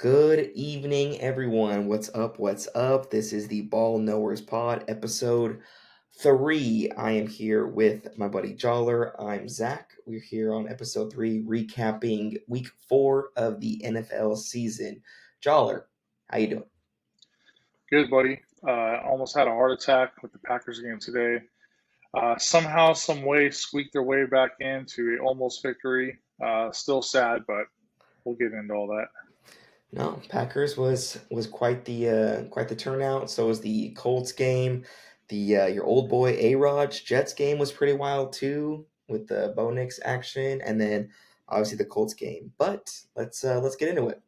Good evening, everyone. What's up? What's up? This is the Ball Knowers Pod, episode 3. I am here with my buddy Joller. I'm Zach. We're here on episode 3, recapping week 4 of the NFL season. Joller, how you doing? Good, buddy. Almost had a heart attack with the Packers game today. Somehow, some way, squeaked their way back into a almost victory. Still sad, but we'll get into all that. No, Packers was quite the turnout. So was the Colts game. The your old boy A-Rod's Jets game was pretty wild too, with the Bo Nix action, and then obviously the Colts game. But let's get into it.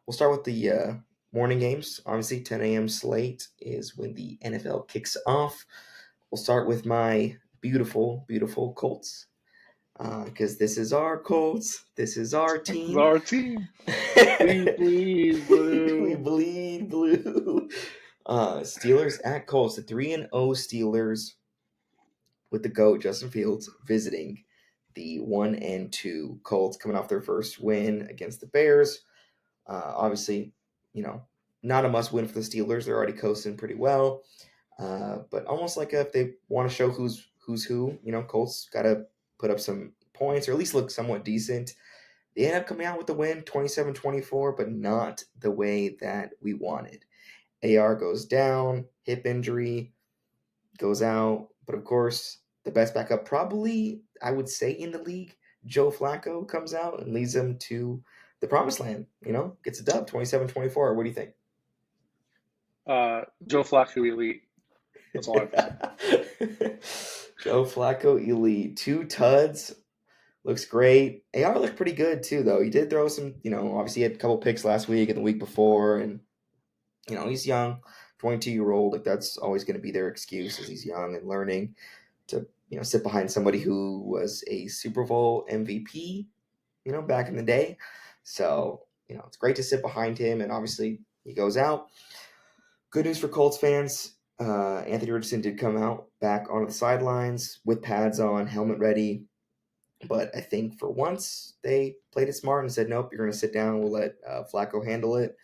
We'll start with the morning games. Obviously, 10 a.m. slate is when the NFL kicks off. We'll start with my beautiful, beautiful Colts, because this is our Colts. This is our This is team. our team. We bleed We blue. bleed blue. Steelers at Colts. The 3-0 Steelers with the GOAT, Justin Fields, visiting the 1-2 Colts coming off their first win against the Bears. Obviously, you know, not a must win for the Steelers. They're already coasting pretty well. But almost like if they want to show who's who, Colts got to put up some points or at least look somewhat decent. They end up coming out with the win, 27-24, but not the way that we wanted. AR goes down, hip injury, goes out. But of course, the best backup, probably, I would say, in the league, Joe Flacco, comes out and leads them to the promised land, gets a dub, 27-24. What do you think? Joe Flacco elite. That's all I have to say. Joe Flacco, elite. 2 tuds, looks great. AR looked pretty good too, though. He did throw some, obviously he had a couple picks last week and the week before, and he's young, 22-year-old. Like that's always going to be their excuse, as he's young and learning to, sit behind somebody who was a Super Bowl MVP, back in the day. So, it's great to sit behind him, and obviously he goes out. Good news for Colts fans. Anthony Richardson did come out back onto the sidelines with pads on, helmet ready. But I think for once they played it smart and said, nope, you're going to sit down. We'll let Flacco handle it.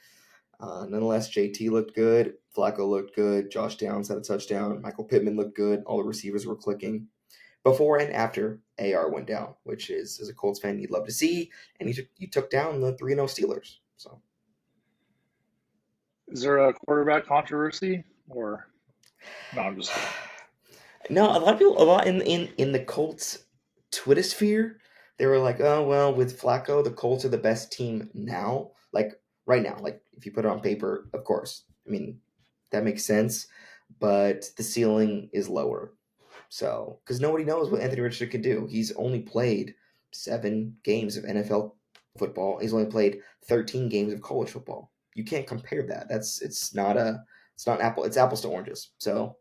Nonetheless, JT looked good. Flacco looked good. Josh Downs had a touchdown. Michael Pittman looked good. All the receivers were clicking before and after AR went down, which is, as a Colts fan, you'd love to see. And you took down the 3-0 Steelers. So Is there a quarterback controversy? Or, no, I'm just kidding. no, a lot of people, a lot in the Colts Twitter sphere, they were like, oh well, with Flacco, the Colts are the best team now. Like right now, like if you put it on paper, of course. I mean, that makes sense, but the ceiling is lower. So, because nobody knows what Anthony Richardson can do. He's only played 7 games of NFL football. He's only played 13 games of college football. You can't compare that. It's not apple. It's apples to oranges. So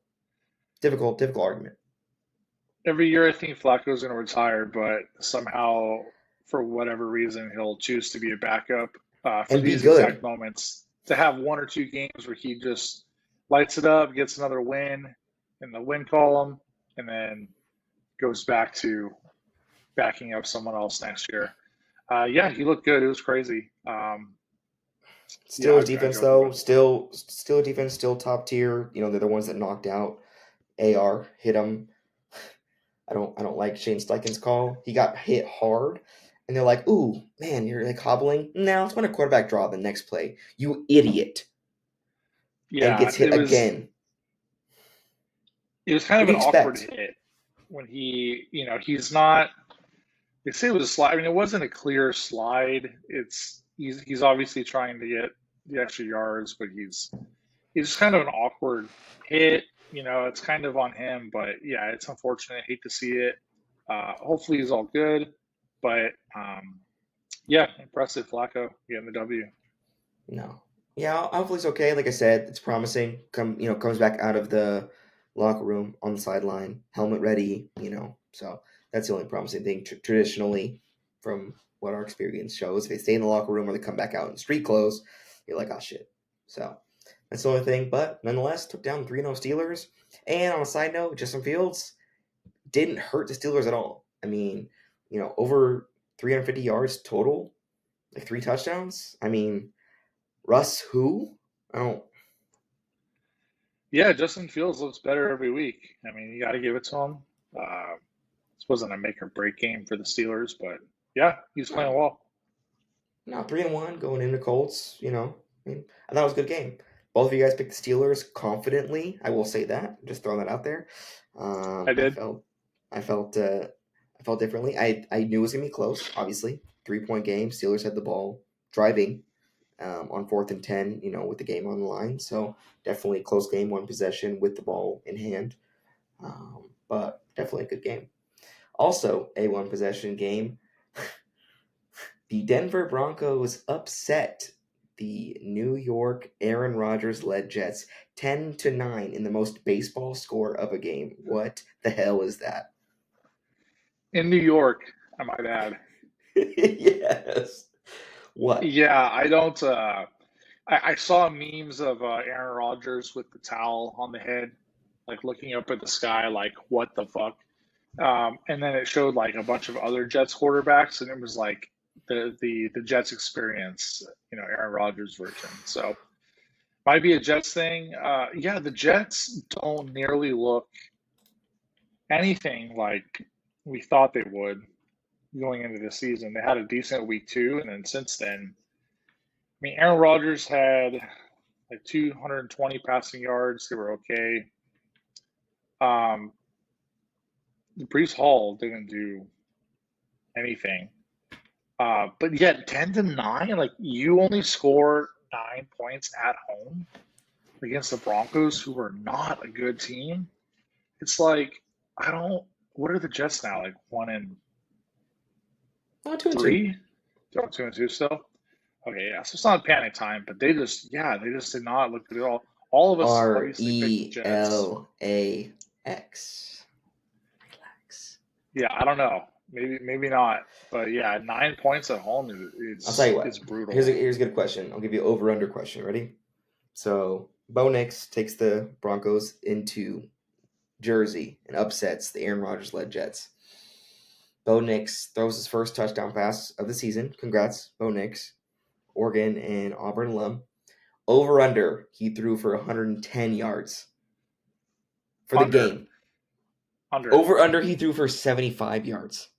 difficult argument. Every year I think Flacco's going to retire, but somehow, for whatever reason, he'll choose to be a backup for And be these exact good. moments. To have one or two games where he just lights it up, gets another win in the win column, and then goes back to backing up someone else next year. Yeah, he looked good. It was crazy. Yeah, Steelers I defense enjoyed the though, win. still defense, still top tier. They're the ones that knocked out AR, hit him. I don't like Shane Steichen's call. He got hit hard, and they're like, "Ooh, man, you're like hobbling." Now it's when a quarterback draw the next play. You idiot, and Yeah, gets hit again. it was kind What of do an you awkward expect? hit when he's not. They say it was a slide. I mean, it wasn't a clear slide. He's obviously trying to get the extra yards, but he's just kind of an awkward hit. It's kind of on him, but yeah, it's unfortunate. I hate to see it. Hopefully he's all good, but yeah, impressive Flacco getting the W. No. Yeah, hopefully it's okay. Like I said, it's promising. Comes back out of the locker room on the sideline, helmet ready. So that's the only promising thing. Traditionally, from what our experience shows, if they stay in the locker room or they come back out in street clothes, you're like, oh shit. So that's the only thing. But nonetheless, took down 3-0 Steelers. And on a side note, Justin Fields didn't hurt the Steelers at all. I mean, over 350 yards total, like 3 touchdowns. I mean, Russ who? I don't. Yeah, Justin Fields looks better every week. I mean, you got to give it to him. Uh, this wasn't a make or break game for the Steelers, but yeah, he's playing No, well. no, 3-1 going into Colts. I mean, I thought it was a good game. Both of you guys picked the Steelers confidently. I will say that. Just throwing that out there. I I did. felt, I felt, I felt differently. I knew it was gonna be close. Obviously, 3-point game. Steelers had the ball, driving on 4th and 10. With the game on the line. So definitely a close game, one possession with the ball in hand. But definitely a good game. Also, a one possession game. The Denver Broncos upset the New York Aaron Rodgers led Jets 10-9 in the most baseball score of a game. What the hell is that? In New York, I might add. Yes. What? Yeah, I don't. I saw memes of Aaron Rodgers with the towel on the head, like looking up at the sky, like what the fuck. And then it showed like a bunch of other Jets quarterbacks, and it was like the Jets experience, Aaron Rodgers version. So might be a Jets thing. Yeah, the Jets don't nearly look anything like we thought they would going into the season. They had a decent week 2, and then since then, I mean, Aaron Rodgers had like 220 passing yards. They were okay. Um, Brees Hall didn't do anything. But yet 10-9, like you only score 9 points at home against the Broncos, who were not a good team. It's like I don't. What are the Jets now? Like 2-2. 1-3? They're up 2-2 still. Okay, yeah. So it's not panic time, but they just did not look good at all. All of us R obviously picked the E Jets. L A X. Relax. Yeah, I don't know. Maybe not. But yeah, 9 points at home I'll tell you is what. Here's a, brutal. here's a good question. I'll give you over under question. Ready? So Bo Nix takes the Broncos into Jersey and upsets the Aaron Rodgers led Jets. Bo Nix throws his first touchdown pass of the season. Congrats, Bo Nix. Oregon and Auburn alum. Over under, he threw for 110 yards for the Under, game. under. Over under, he threw for 75 yards.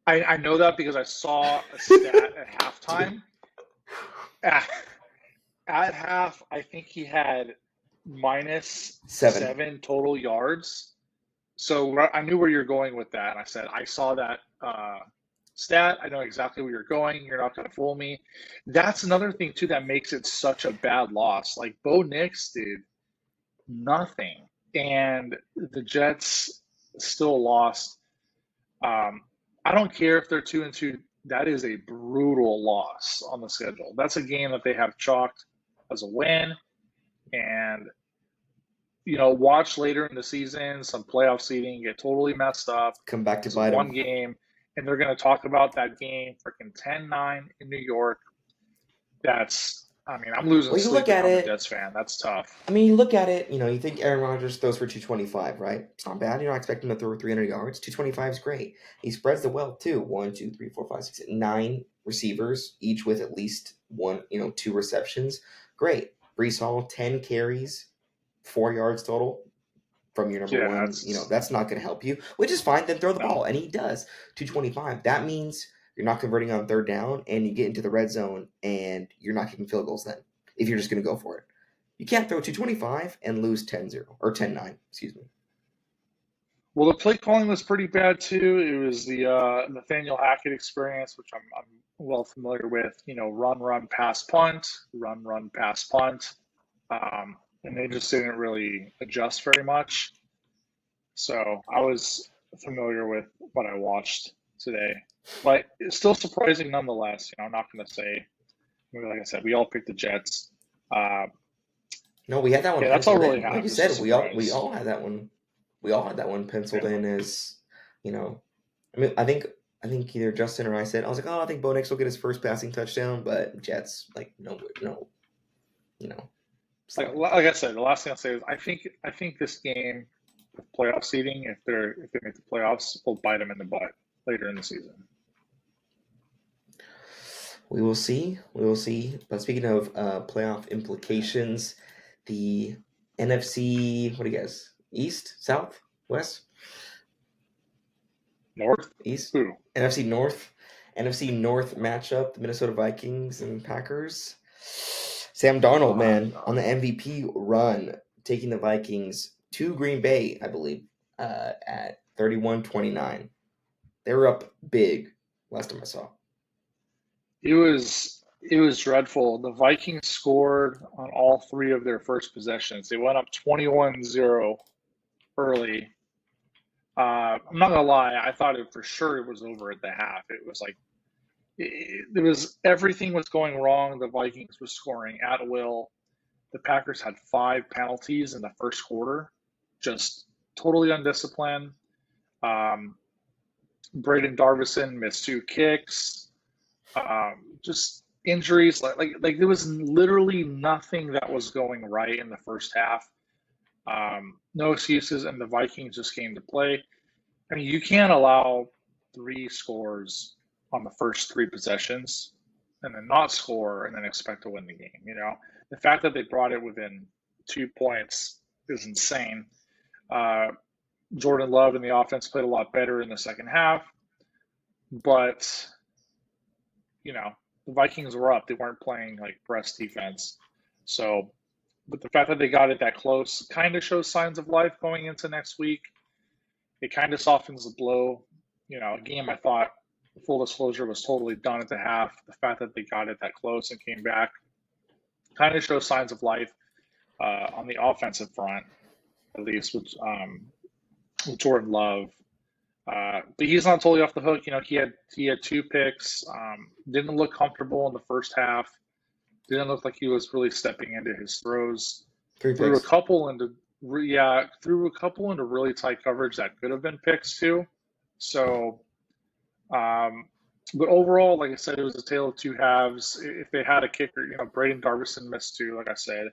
I know that because I saw a stat at Dude, halftime. At, at half, I think he had minus 7. 7 total yards. So I knew where you're going with that. And I said, I saw that stat. I know exactly where you're going. You're not going to fool me. That's another thing, too, that makes it such a bad loss. Like, Bo Nix did nothing. And the Jets still lost. I don't care if they're 2-2. That is a brutal loss on the schedule. That's a game that they have chalked as a win. And watch later in the season, some playoff seeding get totally messed up Come back to because of bite one him. game. And they're going to talk about that game freaking 10-9 in New York. I mean, I'm losing Well, you sleep look if at I'm a it. Jets fan. That's tough. I mean, you look at it. You think Aaron Rodgers throws for 225, right? It's not bad. You're not expecting him to throw 300 yards. 225 is great. He spreads the wealth too. 1, 2, 3, 4, 5, 6, 9 receivers, each with at least one, 2 receptions. Great. Brees Hall, 10 carries, 4 yards total from your number Yeah, one. it's That's not going to help you, which is fine. Then throw the no. ball, and he does. 225. That means you're not converting on third down, and you get into the red zone, and you're not kicking field goals then if you're just going to go for it. You can't throw 225 and lose 10-0 or 10-9. Excuse me. Well, the play calling was pretty bad too. It was the Nathaniel Hackett experience, which I'm well familiar with. Run, run, pass, punt, run, run, pass, punt, and they just didn't really adjust very much. So I was familiar with what I watched today, but it's still surprising nonetheless. I'm not going to say, like I said, we all picked the Jets. Uh, No, we had that one yeah, that's all I penciled really in. Like have. you Just a said, we surprise. all had that one. We all had that one penciled Yeah. in as, you know. I mean, I think either Justin or I said, I was like, oh, I think Bo Nix will get his first passing touchdown, but Jets, like, no, no, Like slide. like I said, the last thing I'll say is I think this game with playoff seeding, if they make the playoffs, will bite them in the butt later in the season. We will see. We will see. But speaking of playoff implications, the NFC, what do you guys? East, South, West, North? East, Who? NFC North, NFC North matchup: the Minnesota Vikings and Packers. Sam Darnold, man, on the MVP run, taking the Vikings to Green Bay, I believe, at 31-29. They were up big last time I saw. It was dreadful. The Vikings scored on all three of their first possessions. They went up 21-0 early. I'm not gonna lie, I thought it for sure it was over at the half. It was like there was everything was going wrong. The Vikings were scoring at will. The Packers had five penalties in the first quarter, just totally undisciplined. Um, Braden Darvison missed two kicks. Just injuries, like there was literally nothing that was going right in the first half. No excuses, and the Vikings just came to play. I mean, you can't allow three scores on the first three possessions and then not score and then expect to win the game. The fact that they brought it within 2 points is insane. Uh, Jordan Love and the offense played a lot better in the second half, but the Vikings were up. They weren't playing like breast defense. So, but the fact that they got it that close kind of shows signs of life going into next week. It kind of softens the blow. A game I thought, full disclosure, was totally done at the half. The fact that they got it that close and came back kind of shows signs of life on the offensive front, at least with Jordan Love. But he's not totally off the hook. He had two picks. Didn't look comfortable in the first half. Didn't look like he was really stepping into his throws. Three Threw a picks. couple into yeah, threw a couple into really tight coverage that could have been picks too. So, um, but overall, like I said, it was a tale of two halves. If they had a kicker, Braden Darvison missed two. Like I said,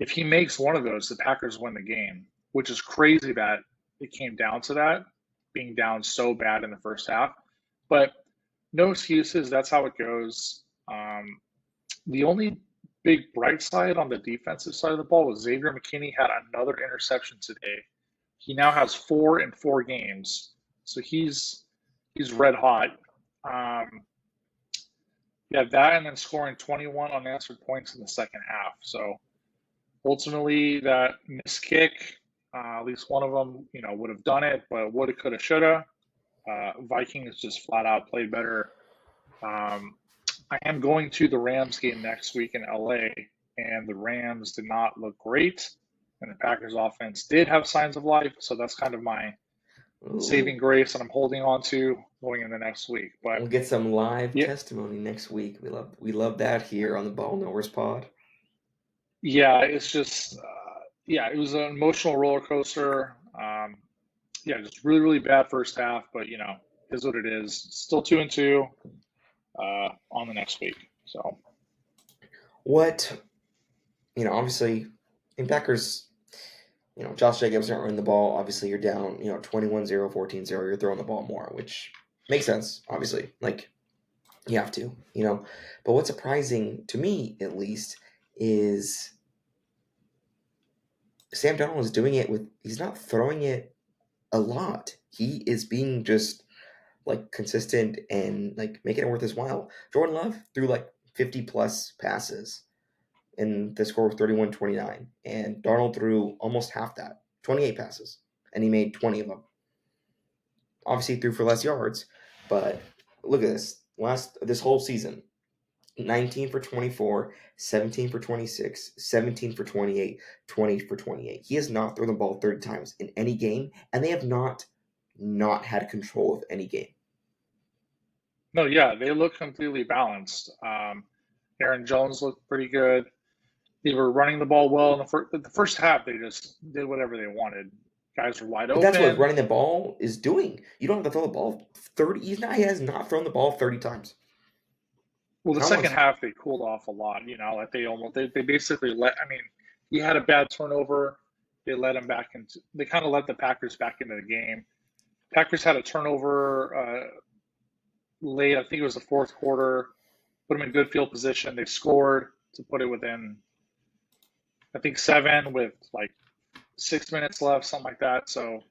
if he makes one of those, the Packers win the game, which is crazy that it came down to that, being down so bad in the first half. But no excuses. That's how it goes. The only big bright side on the defensive side of the ball was Xavier McKinney had another interception today. He now has four in 4 games, so he's red hot. Um, yeah, that and then scoring 21 unanswered points in the second half. So ultimately, that missed kick, at least one of them, would have done it, but woulda, coulda, shoulda. Vikings just flat out played better. Um, I am going to the Rams game next week in LA, and the Rams did not look great, and the Packers offense did have signs of life, so that's kind of my Ooh. saving grace that I'm holding on to going into next week. But We'll get some live yeah, testimony next week. We love that here on the Ball Knowers Pod. yeah, it's just yeah, it was an emotional roller coaster. Yeah, just really really bad first half, but is what it is. Still 2-2 on the next week. So What obviously in Packers, Josh Jacobs not running the ball. Obviously, you're down, 21-0, 14-0. You're throwing the ball more, which makes sense, obviously. Like, you have to, But what's surprising to me, at least, is Sam Darnold is doing it he's not throwing it a lot. He is being just like consistent and like making it worth his while. Jordan Love threw like 50 plus passes and the score was 31-29. And Darnold threw almost half that, 28 passes, and he made 20 of them. Obviously, he threw for less yards, but look at this. This whole season, 19 for 24, 17 for 26, 17 for 28, 20 for 28. He has not thrown the ball 30 times in any game, and they have not had control of any game. no, yeah, they look completely balanced. Aaron Jones looked pretty good. They were running the ball well in the first half. They just did whatever they wanted. Guys were wide But that's what open. running the ball is doing. You don't have to throw the ball 30. He has not thrown the ball 30 times. Well, the Not second once. half they cooled off a lot. Like they basically let. I mean, he had a bad turnover. They let him back into. They kind of let the Packers back into the game. Packers had a turnover late. I think it was the fourth quarter. put them in good field position. They scored to put it within, I think, 7 with like 6 minutes left, something like that. So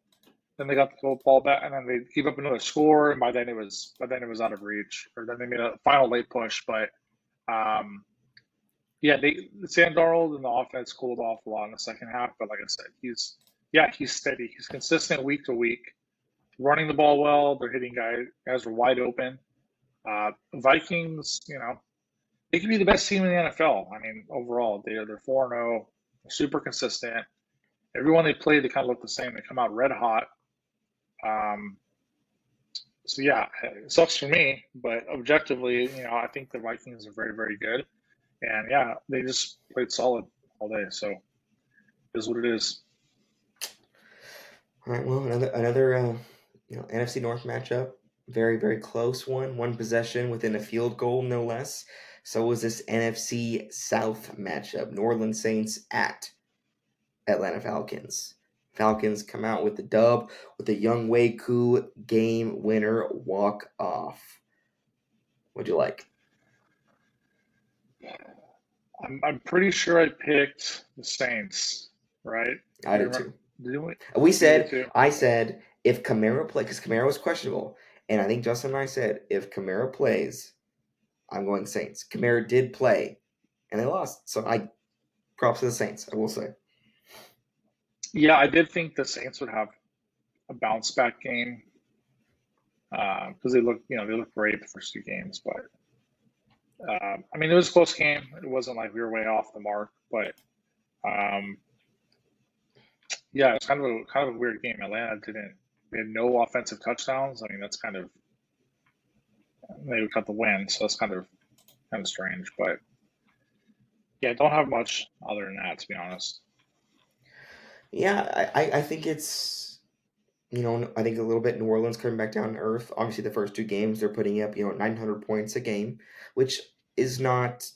then they got the ball back, and then they keep up another score, and by then it was out of reach. Or then they made a final late push, but um, yeah, Sam Darnold and the offense cooled off a lot in the second half. But like I said, he's steady. He's consistent week to week, running the ball well. They're hitting guys are wide open. Vikings, they could be the best team in the NFL. I mean, overall, they're 4-0, super consistent. Everyone they play, they kind of look the same. They come out red hot. Um, so yeah, it sucks for me, but objectively, I think the Vikings are very, very good. And yeah, they just played solid all day. So it is what it is. All right, well, another NFC North matchup, very very close one possession within a field goal, no less. So was this NFC South matchup, New Orleans Saints at Atlanta Falcons. Falcons come out with the dub with a Young Wei Koo game winner walk off. What'd you like? I'm pretty sure I picked the Saints, right? I Do you did remember? too. Did we? We You did said, too. I said, if Kamara play, because Kamara was questionable, and I think Justin and I said, if Kamara plays, I'm going Saints. Kamara did play, and they lost. So I props to the Saints, I will say. Yeah, I did think the Saints would have a bounce back game because they look great the first 2 games, but I mean it was a close game. It wasn't like we were way off the mark, but um, yeah, it's kind of a weird game. Atlanta didn't they had no offensive touchdowns. I mean that's kind of they would cut the win, so that's kind of strange. But yeah, don't have much other than that to be honest. Yeah, I think it's, I think a little bit New Orleans coming back down to earth. Obviously, the first 2 games, they're putting up, 900 points a game, which is not,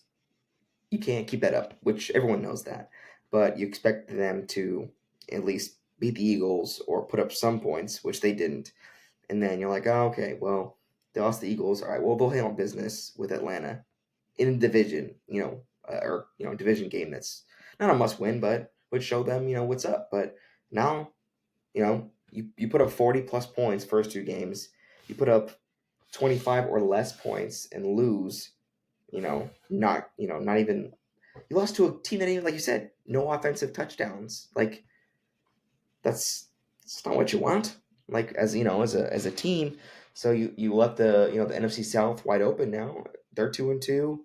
you can't keep that up, which everyone knows that. But you expect them to at least beat the Eagles or put up some points, which they didn't. And then you're like, oh, okay, well, they lost the Eagles. All right, well, they'll handle business with Atlanta in a division, or division game that's not a must win, but would show them, what's up. But now, you put up 40 plus points first 2 games, you put up 25 or less points and lose, not even, you lost to a team that even, like you said, no offensive touchdowns. Like that's not what you want. Like as a team. So you left the NFC South wide open now. They're 2-2,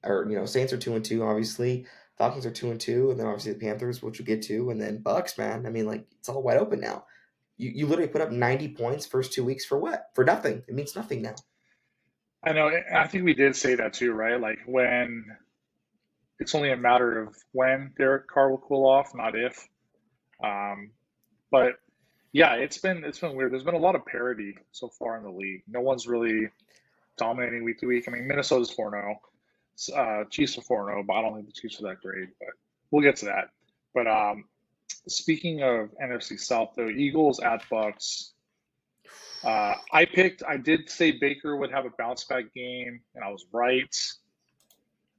or Saints are 2-2. Obviously, Falcons are 2-2, and then obviously the Panthers, which we'll get to, and then Bucks. Man, I mean, like it's all wide open now. You literally put up 90 points first 2 weeks for what? For nothing. It means nothing now. I know. I think we did say that too, right? Like when it's only a matter of when Derek Carr will cool off, not if. Um, but yeah, it's been weird. There's been a lot of parity so far in the league. No one's really dominating week to week. I mean, Minnesota's 4-0, Chiefs are 4-0, but I don't think the Chiefs are that great. But we'll get to that. But speaking of NFC South, though, Eagles at Bucks. I did say Baker would have a bounce back game, and I was right.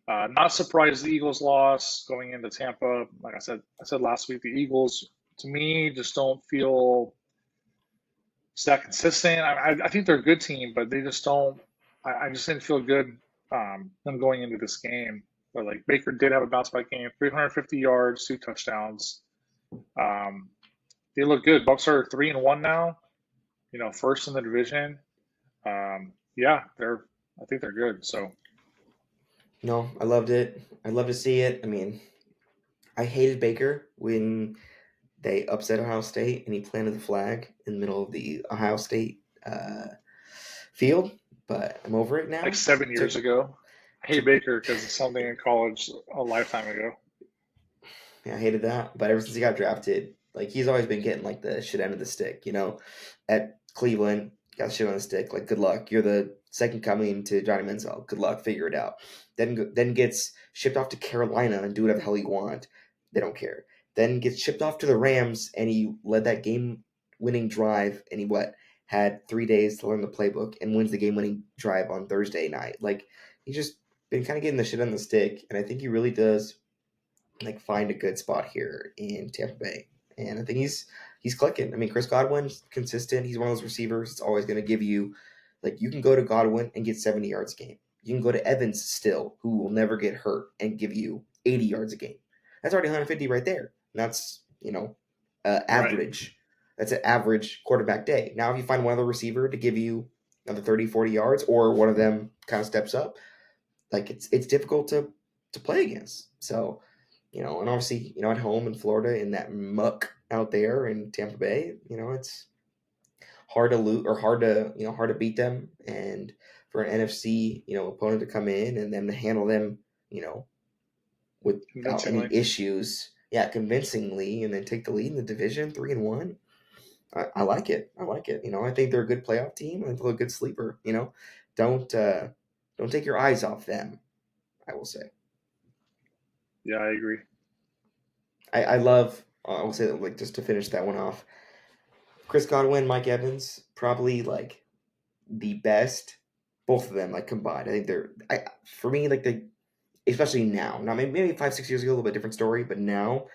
Not surprised the Eagles lost going into Tampa. Like I said last week, the Eagles to me just don't feel that consistent. I think they're a good team, but they just don't. I just didn't feel good them going into this game. But like Baker did have a bounce back game, 350 yards, 2 touchdowns. Um, they look good. Bucks are 3-1 now. First in the division. Yeah, I think they're good. So No, I loved it. I love to see it. I mean, I hated Baker when they upset Ohio State and he planted the flag in the middle of the Ohio State field, but I'm over it like now. 7 years Took ago, I hate took Baker because it's something in college a lifetime ago. Yeah, I hated that. But ever since he got drafted, like he's always been getting like the shit end of the stick. At Cleveland, got shit on the stick. Like, good luck. You're the second coming to Johnny Manziel. Good luck. Figure it out. Then gets shipped off to Carolina and do whatever the hell you want. They don't care. Then gets shipped off to the Rams and he led that game winning drive and he had 3 days to learn the playbook and wins the game winning drive on Thursday night. Like he's just been kind of getting the shit on the stick, and I think he really does like find a good spot here in Tampa Bay. And I think he's clicking. I mean, Chris Godwin's consistent. He's one of those receivers that's always going to give you like you can go to Godwin and get 70 yards a game. You can go to Evans still, who will never get hurt and give you 80 yards a game. That's already 150 right there. And that's Right. average. That's an average quarterback day. Now, if you find one other receiver to give you another 30, 40 yards, or one of them kind of steps up, like it's difficult to play against. So and obviously, at home in Florida in that muck out there in Tampa Bay, it's hard to loot or hard to beat them, and for an NFC, opponent to come in and then to handle them, you know, without any Convincingly. issues, yeah, convincingly, and then take the lead in the division, 3-1. I like it. I like it. I think they're a good playoff team. I think they're a good sleeper. Don't uh, don't take your eyes off them. I will say. Yeah, I agree. I love. I will say that like just to finish that one off. Chris Godwin, Mike Evans, probably like the best. Both of them like combined. I think for me like they especially now. Now maybe 5 6 years ago a little bit different story, but now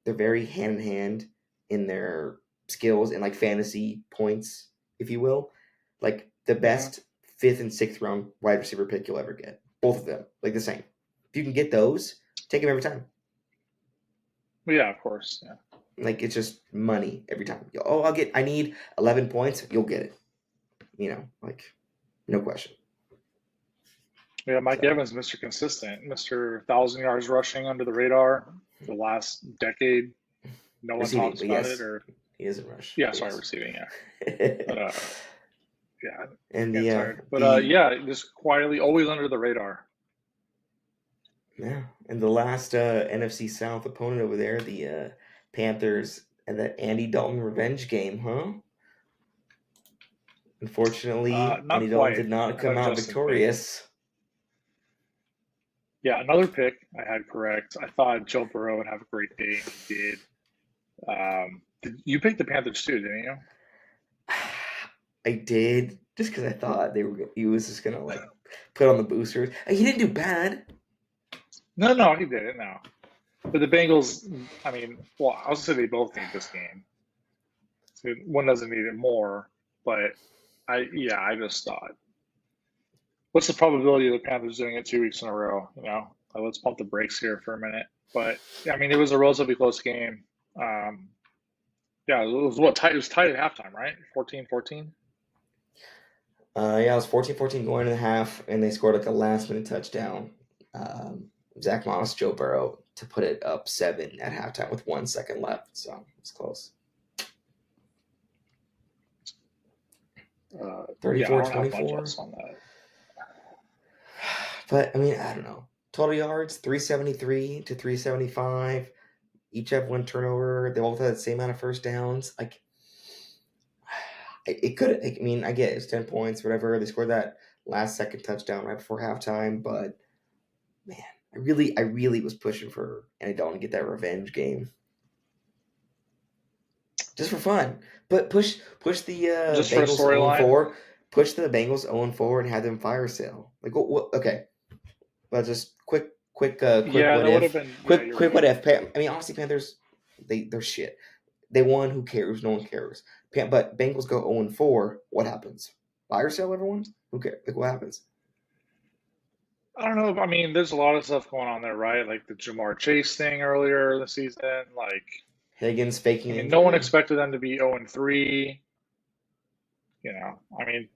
they're very hand in hand in their skills and like fantasy points, if you will. Like the Hmm. best fifth and sixth round wide receiver pick you'll ever get. Both of them like the same. If you can get those, take them every time. Well, yeah, of course. Yeah. Like it's just money every time. I need 11 points. You'll get it. Like no question. Yeah, Mike So Evans, Mr. Consistent, Mr. 1,000 yards rushing under the radar for the last decade. No one receiving, talks but about it, yes, or he is in rush. yeah, But sorry, yes. receiving. Yeah, but yeah, And getting tired. But the yeah, just quietly, always under the radar. yeah, and the last NFC South opponent over there, the Panthers, and that Andy Dalton revenge game, huh? Unfortunately, Not Andy Dalton quite. did not I come had out Justin Fields. victorious. Yeah, another pick I had correct. I thought Joe Burrow would have a great day, and he did. You picked the Panthers too, didn't you? I did just because I thought he was just gonna like put on the boosters. He didn't do bad. No, no, he didn't. No, but the Bengals. I mean, well, I was gonna say they both need this game. So one doesn't need it more, but I just thought, what's the probability of the Panthers doing it 2 weeks in a row? Let's pump the brakes here for a minute. But yeah, I mean, it was a relatively close game. Um, yeah, it was what tight. It was tight at halftime, right? 14-14. Yeah, it was 14-14 going into the half, and they scored like a last minute touchdown. Um, Zach Moss, Joe Burrow to put it up 7 at halftime with 1 second left. So it's close. Yeah, I Thirty-four don't have much twenty-four. else on that. But I mean, I don't know. Total yards 373 to 375. Each have one turnover. They both had the same amount of first downs. Like it could. I mean, I get it's 10 points, whatever. They scored that last second touchdown right before halftime, but man, I really was pushing for Andy Dalton to get that revenge game just for fun. But push the Just for a Bengals 0 storyline, 4, push the Bengals 0 4, and have them fire sale. Like what? Okay, let's just quick yeah, what that would have if, been. Yeah, you're quick right. what if. I mean, honestly, Panthers they're shit. They won. Who cares? No one cares. But Bengals go 0-4. What happens? Fire sale everyone? Who cares? Like what happens? I don't know. I mean, there's a lot of stuff going on there, right? Like the Jamar Chase thing earlier this season. Like, Higgins faking I mean, no one injury. expected them to be 0-3. I mean,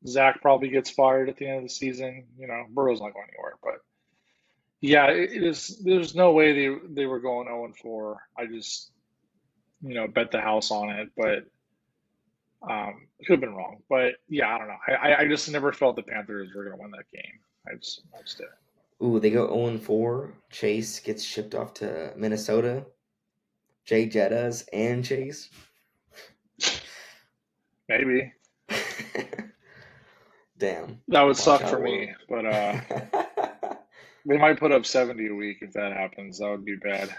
Zach probably gets fired at the end of the season. Burrow's not going anywhere, but yeah, it is. There's no way they were going 0-4. I just bet the house on it, but could have been wrong. But yeah, I don't know. I just never felt the Panthers were going to win that game. I just did. Ooh, they go 0-4. Chase gets shipped off to Minnesota. Jay Jettas and Chase. Maybe Damn. that would Watch suck out. for me, but they might put up 70 a week if that happens. That would be bad.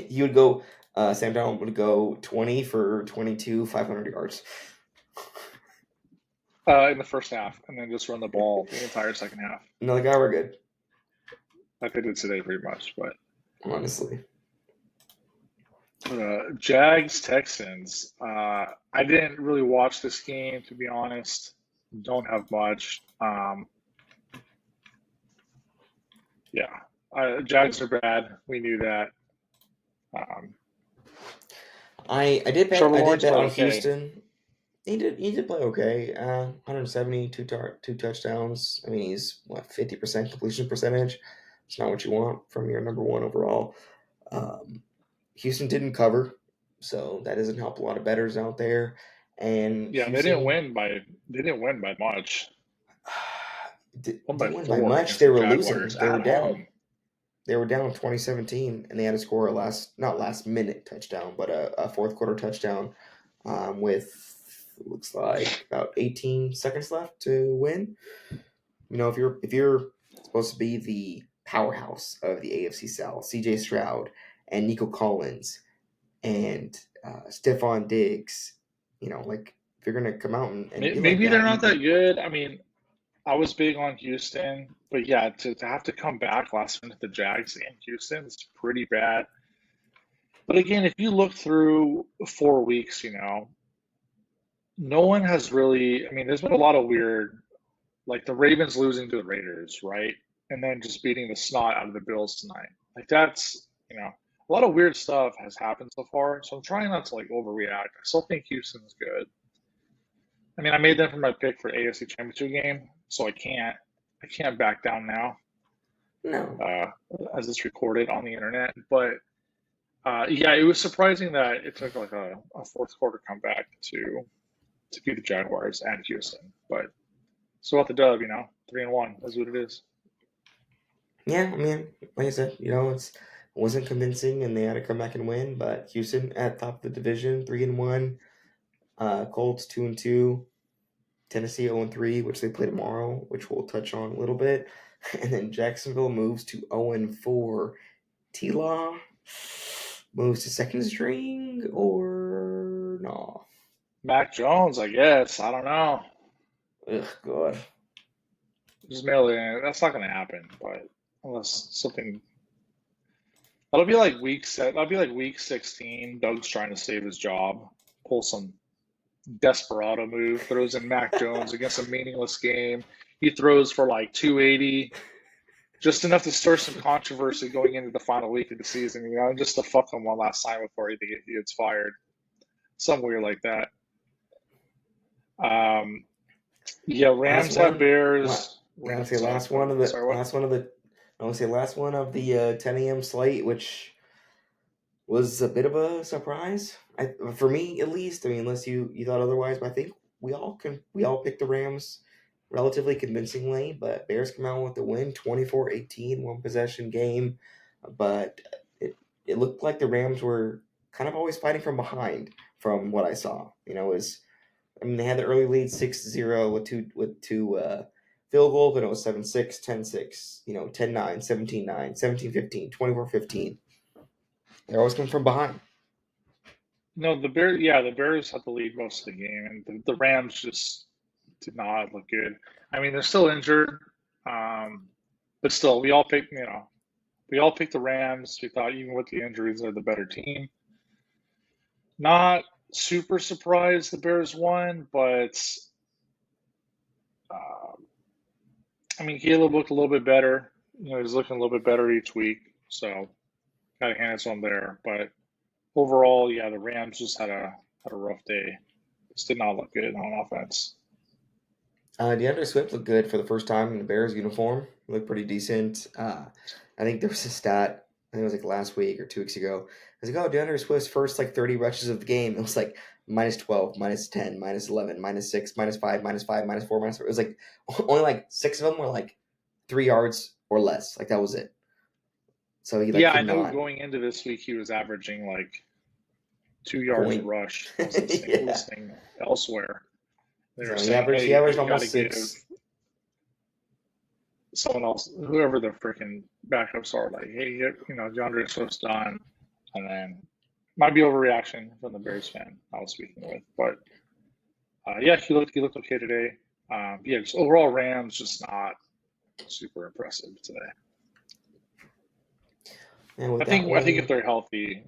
You would go, Sam Darnold would go 20 for 22, 500 yards. in the first half, and then just run the ball the entire second half, Another guy were good, like they did today, pretty much. honestly. But Jags Texans. I didn't really watch this game, to be honest. Don't have much. Yeah, Jags are bad. We knew that. Um, Trevor I did Lawrence bet played on okay. Houston. He did play okay. 170, two touchdowns. I mean, he's what 50% completion percentage. It's not what you want from your number one overall. Um, Houston didn't cover, so that doesn't help a lot of bettors out there. And Yeah, they didn't Houston win by they didn't win by much. Won by didn't win by 4 much. against They the were Jaguars losing. They were at down. home. They were down 2017, and they had to score a not last minute touchdown, but a fourth quarter touchdown with looks like about 18 seconds left to win. You know, if you're supposed to be the powerhouse of the AFC South, CJ Stroud and Nico Collins and Stephon Diggs, you know, like if you're gonna come out and be like Maybe they're that, not that good. I mean, I was big on Houston, but yeah, to have to come back last minute the Jags in Houston is pretty bad. But again, if you look through 4 weeks, no one has really. I mean, there's been a lot of weird, like the Ravens losing to the Raiders, right? And then just beating the snot out of the Bills tonight. Like a lot of weird stuff has happened so far. So I'm trying not to like overreact. I still think Houston's good. I mean, I made them for my pick for AFC Championship game, so I can't back down now, no. uh, as it's recorded on the internet. But yeah, it was surprising that it took like a fourth quarter comeback to beat the Jaguars and Houston. But so at the dub, 3-1 is what it is. Yeah, I mean, like I said, it wasn't convincing, and they had to come back and win. But Houston at top of the division, 3-1. Colts 2-2. Tennessee 0-3, which they play tomorrow, which we'll touch on a little bit. And then Jacksonville moves to 0-4. T-Law moves to second string or no? Mac Jones, I guess. I don't know. Ugh, God. Just mail it in. That's not going to happen. But unless something, that'll be like week 16. Doug's trying to save his job, pull some desperado move, throws in Mac Jones against a meaningless game. He throws for like 280, just enough to stir some controversy going into the final week of the season, just to fuck him one last time before he gets fired. Some weird like that. Um, yeah, Last Rams at one. What? Bears. Yeah, I would say Sorry, what? I would say last one of the 10 a.m. slate, which was a bit of a surprise. For me at least. I mean, unless you thought otherwise, but I think we all picked the Rams relatively convincingly. But Bears come out with the win, 24-18, one possession game. But it looked like the Rams were kind of always fighting from behind, from what I saw. I mean, they had the early lead 6-0 with two field goals, but it was 7-6, 10-6, 10-9, 17-9, 17-15, 24-15. They're always coming from behind. No, the Bears. Yeah, the Bears had the lead most of the game, and the Rams just did not look good. I mean, they're still injured, um, but still, we all picked the Rams. We thought even with the injuries, they're the better team. Not super surprised the Bears won, but um, I mean, Caleb looked a little bit better. He's looking a little bit better each week, so got to hand it to him there. But overall, yeah, the Rams just had a rough day. Just did not look good on offense. DeAndre Swift looked good for the first time in the Bears uniform. He looked pretty decent. I think there was a stat, I think it was like last week or 2 weeks ago. I was like, oh, DeAndre Swift's first like 30 rushes of the game. It was like -12, -10, -11, -6, -5, -5, -4, -4. It was like only like six of them were like 3 yards or less. Like that was it. So he like Yeah, could I know not going into this week he was averaging like 2 yards a point. rush. I was listening Yeah. listening elsewhere. They were So saying, he "Hey, averaged you got to almost give six. someone else, whoever the freaking backups are, like, hey, DeAndre Swift's done," and then might be overreaction from the Bears fan I was speaking with, but yeah, he looked okay today. Yeah, just overall Rams just not super impressive today. And with I that think I think if one, they're healthy,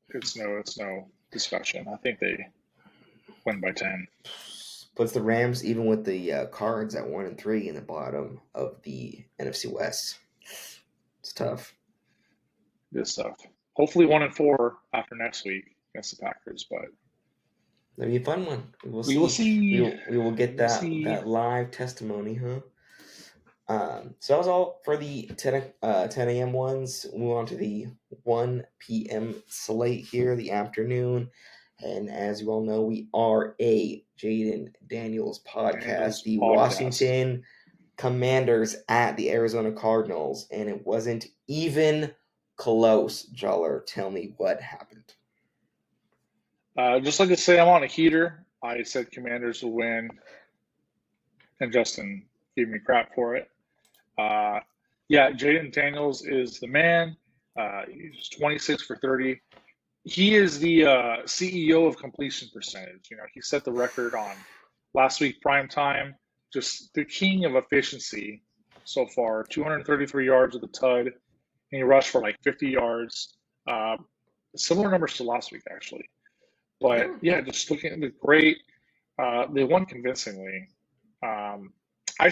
it's no discussion. I think they win by 10. puts the Rams even with the Cards at 1-3 in the bottom of the NFC West. It's tough. Good stuff. Hopefully 1-4 after next week against the Packers, but That'll be a fun one. We'll we will see. see. We will get We will that see. live testimony, huh? So that was all for the 10 a.m. ones. Move on to the 1 p.m. slate here, the afternoon. And as you all know, we are a Jaden Daniels podcast. Daniels The podcast. Washington Commanders at the Arizona Cardinals, and it wasn't even close. Joller, tell me what happened. Just like to say, I'm on a heater. I said Commanders will win, and Justin gave me crap for it. Uh, yeah, Jaden Daniels is the man. He's 26 for 30. He is the CEO of completion percentage. He set the record on last week prime time. Just the king of efficiency so far. 233 yards with a tud, and he rushed for like 50 yards. Uh, Similar numbers to last week actually. But Oh, yeah, just looking great. They won convincingly. Um, I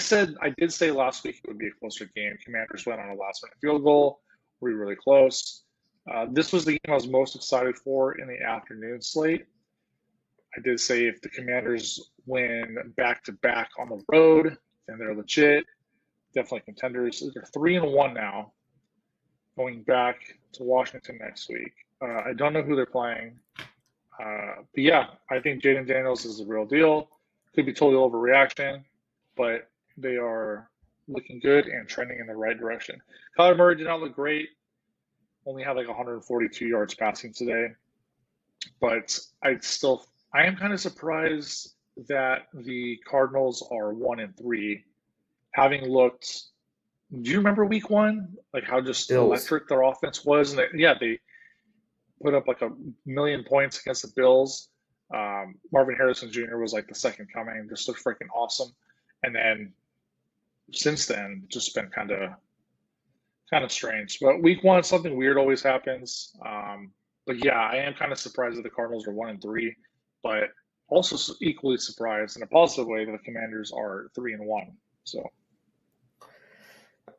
did say last week it would be a closer game. Commanders went on a last minute field goal. We were really close. This was the game I was most excited for in the afternoon slate. I did say if the Commanders win back to back on the road, then they're legit, definitely contenders. They're 3-1 now, going back to Washington next week. I don't know who they're playing. But yeah, I think Jaden Daniels is the real deal. Could be totally overreaction, but they are looking good and trending in the right direction. Kyler Murray did not look great. Only had like 142 yards passing today, but I am kind of surprised that the Cardinals are 1-3, having looked. Do you remember Week 1? Like how just Bills. electric their offense was, and yeah, they put up like a million points against the Bills. Marvin Harrison Jr. was like the second coming, just looked freaking awesome. And then since then, just been kind of strange. But week 1, something weird always happens. But yeah, I am kind of surprised that the Cardinals are 1-3, but also equally surprised in a positive way that the Commanders are 3-1. So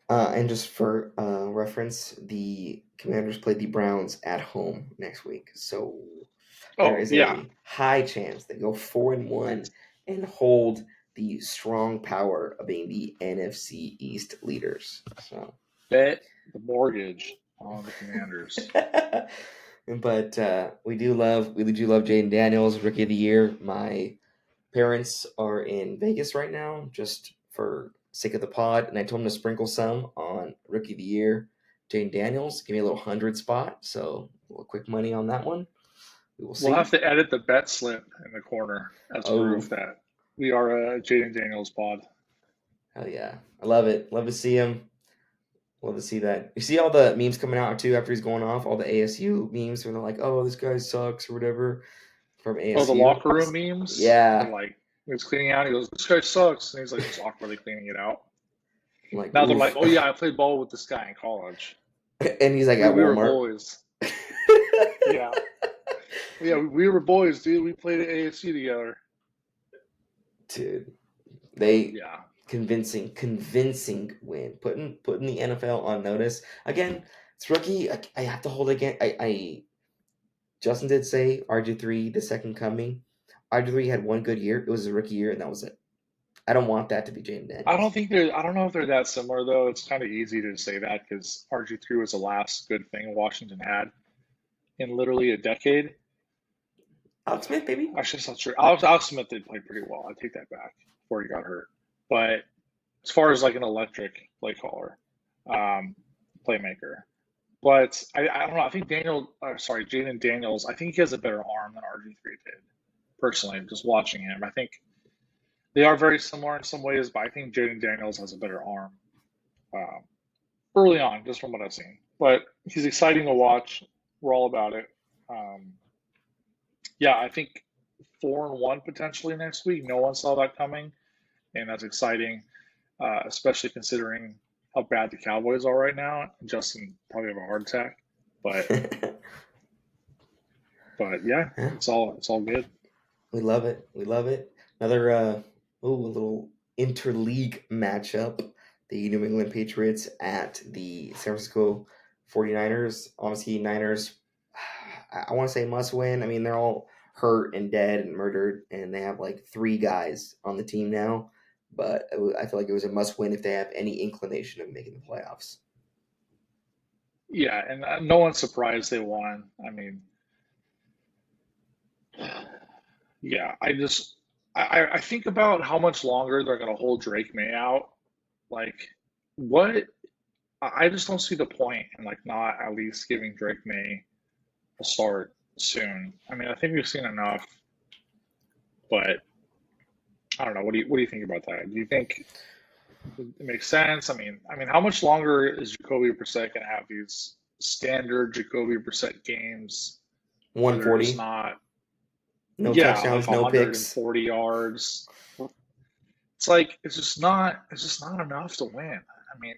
And just for reference, the Commanders play the Browns at home next week. So there oh is yeah, a high chance they go 4-1 and hold the strong power of being the NFC East leaders. So, bet the mortgage on the Commanders. but we do love Jaden Daniels, Rookie of the Year. My parents are in Vegas right now, just for sake of the pod, and I told them to sprinkle some on Rookie of the Year, Jaden Daniels. Give me a little 100 spot, so a little quick money on that one. We will We'll have see. to edit the bet slip in the corner as Oh, proof that we are a Jaden Daniels pod. hell yeah. I love it. Love to see him. Love to see that. You see all the memes coming out too after he's going off, all the ASU memes where they're like, oh, this guy sucks or whatever from Oh, the ASU. locker room memes. They're Yeah. like, he was cleaning out. He goes, "This guy sucks," and he's like just awkwardly cleaning it out. I'm like, Now they're like, oof. "Oh yeah, I played ball with this guy in college. And he's like We at we were Walmart. boys. Yeah, yeah, we were boys, dude. We played at ASU together." Dude, they Yeah, convincing win, putting the NFL on notice. Again, it's rookie. I have to hold again. I Justin did say RG3 the second coming. RG3 had one good year. It was a rookie year, and that was it. I don't want that to be Jaden Daniels. I don't know if they're that similar though. It's kind of easy to say that because RG3 was the last good thing Washington had in literally a decade. Alex Smith, baby. Actually, that's not true. Alex Smith did play pretty well. I take that back before he got hurt. But as far as like an electric play caller, um, playmaker. But I don't know. I think Jaden Daniels. I think he has a better arm than RG3 did. Personally, just watching him, I think they are very similar in some ways. But I think Jaden Daniels has a better arm um, early on, just from what I've seen. But he's exciting to watch. We're all about it. Um, yeah, I think 4-1 potentially next week. No one saw that coming. and that's exciting, especially considering how bad the Cowboys are right now. Justin probably have a heart attack, but yeah, Yeah, it's all good. we love it. We love it. Another a little interleague matchup. The New England Patriots at the San Francisco 49ers. Obviously, Niners, I want to say must win. I mean, they're all hurt and dead and murdered, and they have like three guys on the team now. But I feel like it was a must win if they have any inclination of making the playoffs. Yeah, and no one's surprised they won. I mean, yeah, I think about how much longer they're going to hold Drake May out. Like, what? I just don't see the point in like not at least giving Drake May a start soon. I mean, I think we've seen enough, but I don't know. What do you think about that? Do you think it makes sense? I mean, how much longer is Jacoby Brissett going to have these standard Jacoby Brissett games where they're just 140, not, no yeah, like touchdowns, no picks. 140 yards? It's like it's just not enough to win. I mean,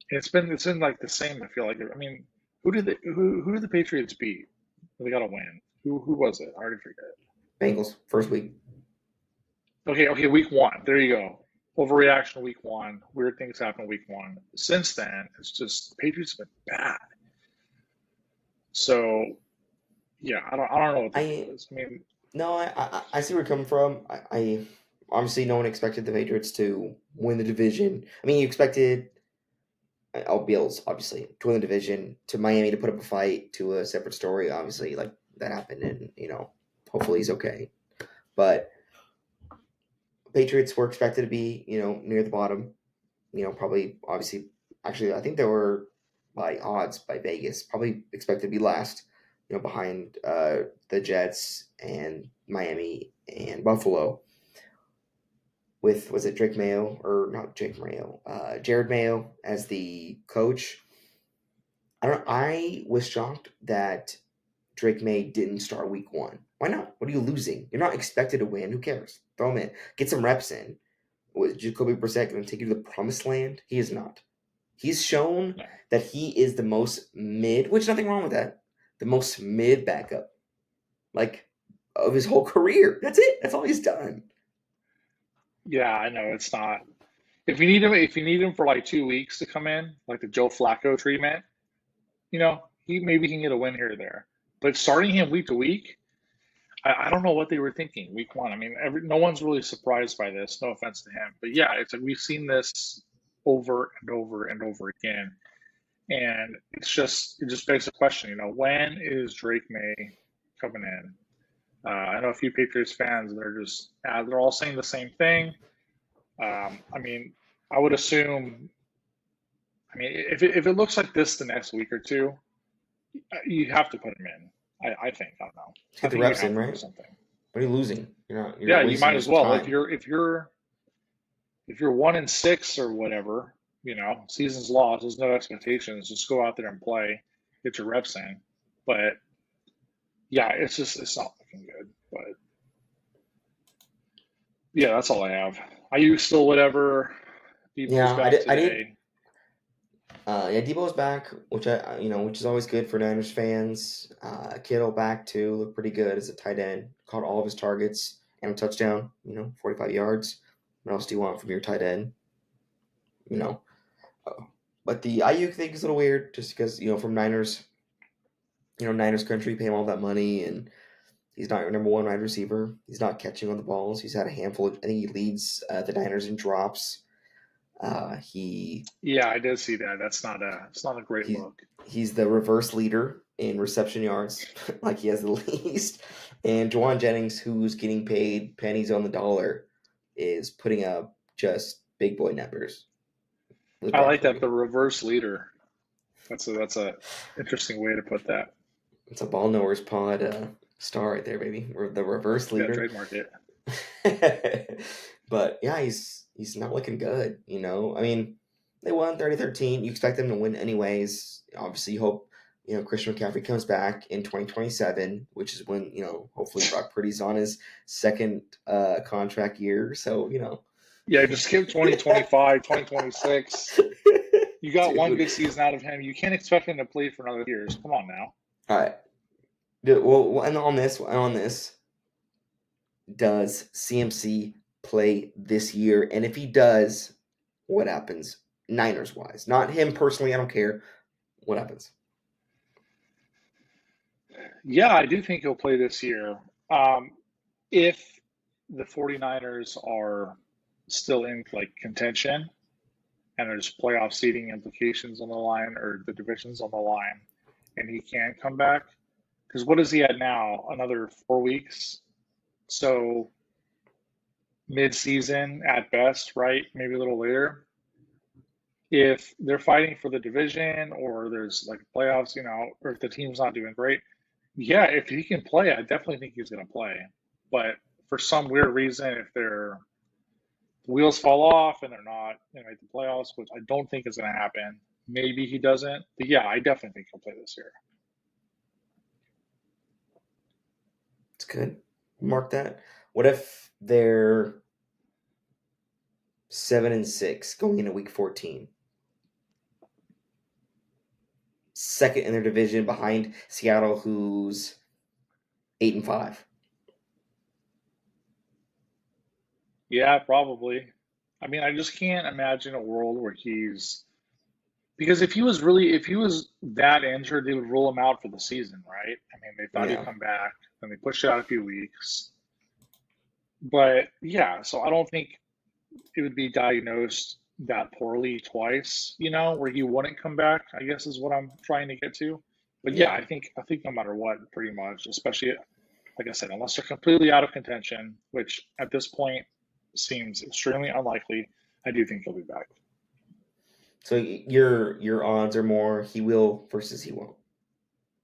it's been like the same. I feel like. I mean, who did the Patriots beat? They got to win. Who was it? I already forget. Bengals, first week. Okay, week one. There you go. Overreaction week one. Weird things happen week one. Since then, it's just the Patriots have been bad. So yeah, I don't know what the deal I is. I mean, No, I see where you're coming from. I obviously no one expected the Patriots to win the division. I mean, you expected Bills obviously to win the division, to Miami to put up a fight, to a separate story. Obviously, like that happened, and hopefully he's okay. But Patriots were expected to be near the bottom. Probably obviously actually I think they were by odds by Vegas probably expected to be last. Behind the Jets and Miami and Buffalo with was it Drake Mayo or not Drake Mayo, Jared Mayo as the coach. I don't. I was shocked that Drake May didn't start week one. Why not? What are you losing? You're not expected to win. Who cares? Throw him in. Get some reps in. Was Jacoby Brissett going to take you to the promised land? He is not. He's shown no. that he is the most mid, which nothing wrong with that. The most mid backup, like of his whole career. That's it. That's all he's done. Yeah, I know it's not. If you need him for like 2 weeks to come in, like the Joe Flacco treatment, he maybe can get a win here or there. But starting him week to week, I don't know what they were thinking week one. I mean, no one's really surprised by this. No offense to him, but yeah, it's like we've seen this over and over and over again, and it just begs the question. When is Drake May coming in? I know a few Patriots fans. They're all saying the same thing. I mean, I would assume. I mean, if it looks like this the next week or two, you have to put him in. I think. I don't know. Let's I get the think you reps have in, to do right? something. What are you losing? You're not. You're Yeah, you wasting might your as well. If time. you're if you're if you're 1-6 or whatever, season's lost. There's no expectations. Just go out there and play, get your reps in. But yeah, it's not looking good. But yeah, that's all I have. Are you still whatever? Debo's Yeah, I back did. I did. today. Yeah, Debo's back, which is always good for Niners fans. Kittle back too, looked pretty good as a tight end. Caught all of his targets and a touchdown. 45 yards. What else do you want from your tight end? You know, uh, but the Ayuk thing is a little weird, just because from Niners, Niners country, pay him all that money, and he's not your number one wide receiver. He's not catching on the balls. He's had a handful of. I think he leads the Niners in drops. He Yeah, I did see that. It's not a great He's look. he's the reverse leader in reception yards, like he has the least. And Jawan Jennings, who's getting paid pennies on the dollar, is putting up just big boy numbers. Live I that like for that me. the reverse leader. That's a interesting way to put that. It's a ball knowers pod star right there, baby. We're the reverse Yeah, leader. trademark it. But yeah, he's not looking good. I mean, they won 30-13. You expect them to win anyways. Obviously, you hope Christian McCaffrey comes back in 2027, which is when, hopefully Brock Purdy's on his second contract year. So, Yeah, just skip 2025, 2026. You got one dude. good season out of him. You can't expect him to play for another years. Come on now. All right. Dude, well, and on this, does CMC play this year? And if he does, what happens Niners wise? Not him personally, I don't care. What happens? Yeah, I do think he'll play this year. Um, if the 49ers are still in like contention and there's playoff seeding implications on the line or the divisions on the line and he can't come back, because what is he at now? Another 4 weeks. So mid-season at best, right? Maybe a little later. If they're fighting for the division or there's like playoffs, or if the team's not doing great, yeah, if he can play, I definitely think he's going to play. But for some weird reason, if their wheels fall off and they're not going to make the playoffs, which I don't think is going to happen, maybe he doesn't. But yeah, I definitely think he'll play this year. It's good. Mark that. What if they're 7-6 going into week 14? Second in their division behind Seattle, who's 8-5. Yeah, probably. I mean, I just can't imagine a world where he's because if he was that injured, they would rule him out for the season, right? I mean, they thought he'd Yeah. come back, then they pushed it out a few weeks. But yeah, so I don't think it would be diagnosed that poorly twice, where he wouldn't come back, I guess is what I'm trying to get to. But yeah, Yeah. I think no matter what, pretty much, especially like I said, unless they're completely out of contention, which at this point seems extremely unlikely, I do think he'll be back. So your odds are more he will versus he won't.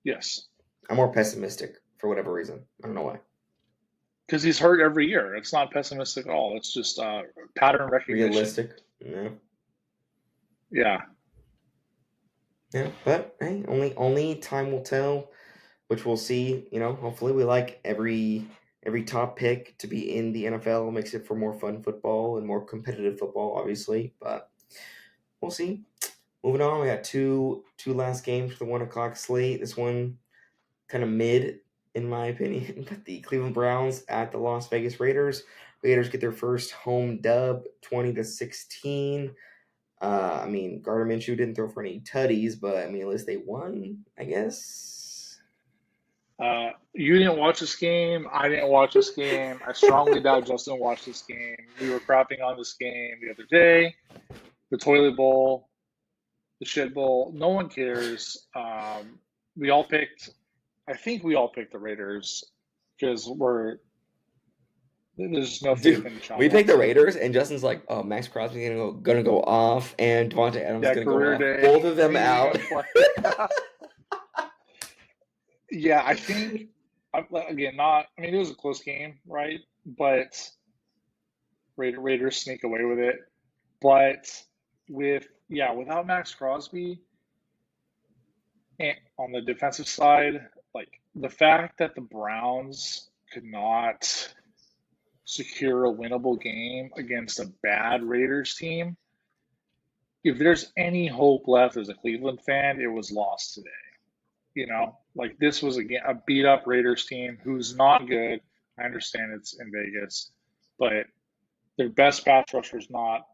Yes. I'm more pessimistic for whatever reason. I don't know why. Because he's hurt every year. It's not pessimistic at all. It's just pattern recognition. Realistic. Yeah. Yeah. Yeah. But hey, only time will tell, which we'll see. Hopefully we like every top pick to be in the NFL. Makes it for more fun football and more competitive football, obviously. But we'll see. Moving on, we got two last games for the 1 o'clock slate. This one kind of mid, in my opinion. But the Cleveland Browns at the Las Vegas Raiders. Raiders get their first home dub, 20-16. I mean, Gardner Minshew didn't throw for any tutties, but I mean, at least they won, I guess. You didn't watch this game. I didn't watch this game. I strongly doubt Justin watched this game. We were crapping on this game the other day. The toilet bowl, the shit bowl. No one cares. We all picked. I think we all picked the Raiders because there's no faith Dude, in Deshaun we picked the Watson. Raiders, and Justin's like, "Oh, Max Crosby's gonna go off, and Devontae Adams is Yeah, gonna go career off. day. Both of He them didn't out." even play. Yeah, I think again, not. I mean, it was a close game, right? But Raiders sneak away with it. But without Max Crosby and on the defensive side, like the fact that the Browns could not secure a winnable game against a bad Raiders team, if there's any hope left as a Cleveland fan, it was lost today. Like this was again a beat up Raiders team who's not good. I understand it's in Vegas, but their best pass rusher is not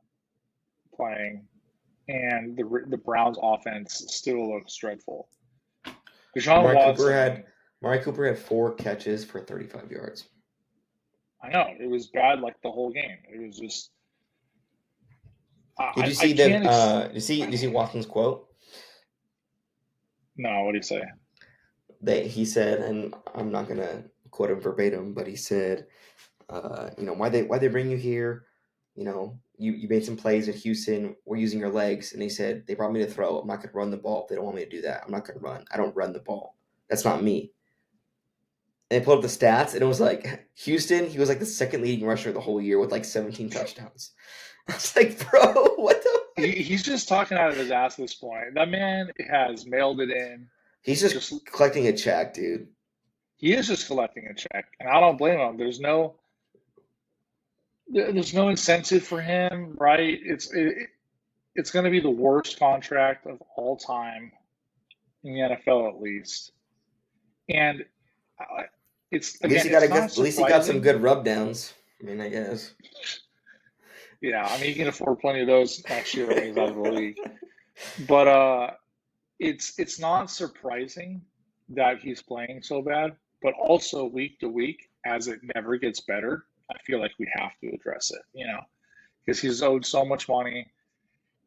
playing, and the Browns offense still looks dreadful. Deshaun Amari Cooper had Watson, Amari Cooper had 4 catches for 35 yards. I know it was bad like the whole game. It was just Did you I see the? can't ex Did you see Watson's quote? no, what do you say? That he said, and I'm not gonna quote him verbatim, but he said, why they bring you here? You made some plays at Houston. We're using your legs, and he said they brought me to throw. I'm not gonna run the ball. If they don't want me to do that, I'm not gonna run. I don't run the ball. That's not me. And they pulled up the stats, and it was like Houston. He was like the second leading rusher the whole year with like 17 touchdowns. I was like, bro, what the? He's just talking out of his ass at this point. That man has mailed it in. He's just Just collecting a check, dude. he is just collecting a check, and I don't blame him. There's no incentive for him, right? It's going to be the worst contract of all time in the NFL, at least. And uh, it's At least again, he got a it's good. not At least he got some surprising. good rub downs. I mean, I guess. Yeah, I mean, he can afford plenty of those next year when he's out of the league. But it's not surprising that he's playing so bad. But also week to week, as it never gets better, I feel like we have to address it. Because he's owed so much money,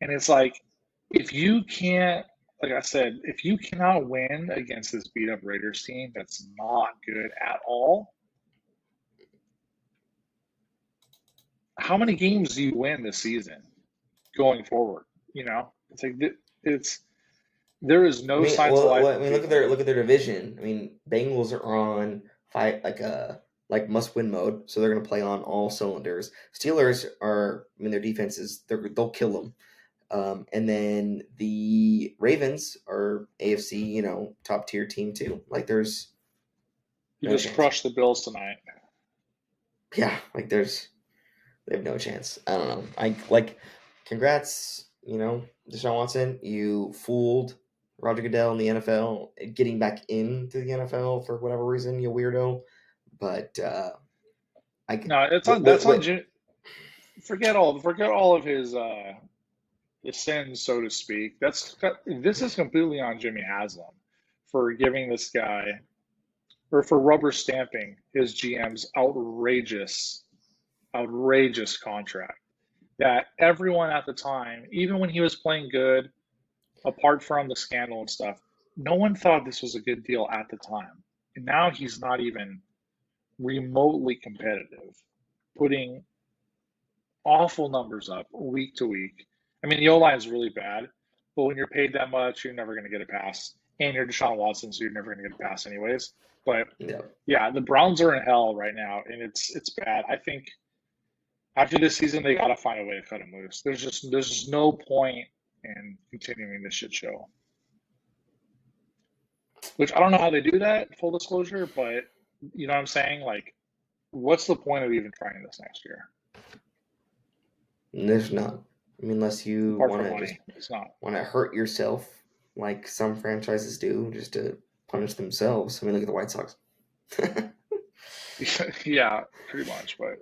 and it's like if you can't, like I said, if you cannot win against this beat up Raiders team that's not good at all, how many games do you win this season going forward? It's like it's there is I no mean, signs of life I in mean, Cleveland. look at their division. I mean, Bengals are on fight like must win mode, so they're gonna play on all cylinders. Steelers are, I mean, their defense is they'll kill them. And then the Ravens are AFC, top tier team too. Like there's You no just chance. crushed the Bills tonight. Yeah, like they have no chance. I don't know. I like congrats, Deshaun Watson. You fooled Roger Goodell in the NFL, getting back into the NFL for whatever reason, you weirdo. But I No, that's on Jim. Forget all of his sins, so to speak. This is completely on Jimmy Haslam for giving this guy or for rubber stamping his GM's outrageous contract that everyone at the time, even when he was playing good, apart from the scandal and stuff, no one thought this was a good deal at the time. And now he's not even remotely competitive, putting awful numbers up week to week. I mean, the O line is really bad, but when you're paid that much, you're never going to get a pass. And you're Deshaun Watson, so you're never going to get a pass anyways. But yeah, yeah, the Browns are in hell right now, and it's bad. I think after this season, they got to find a way to cut him loose. There's just no point in continuing this shit show. Which I don't know how they do that, full disclosure, but you know what I'm saying? Like, what's the point of even trying this next year? there's none. I mean, unless you Apart want from to just money, it's not. hurt yourself, like some franchises do, just to punish themselves. I mean, look at the White Sox. Yeah, pretty much. But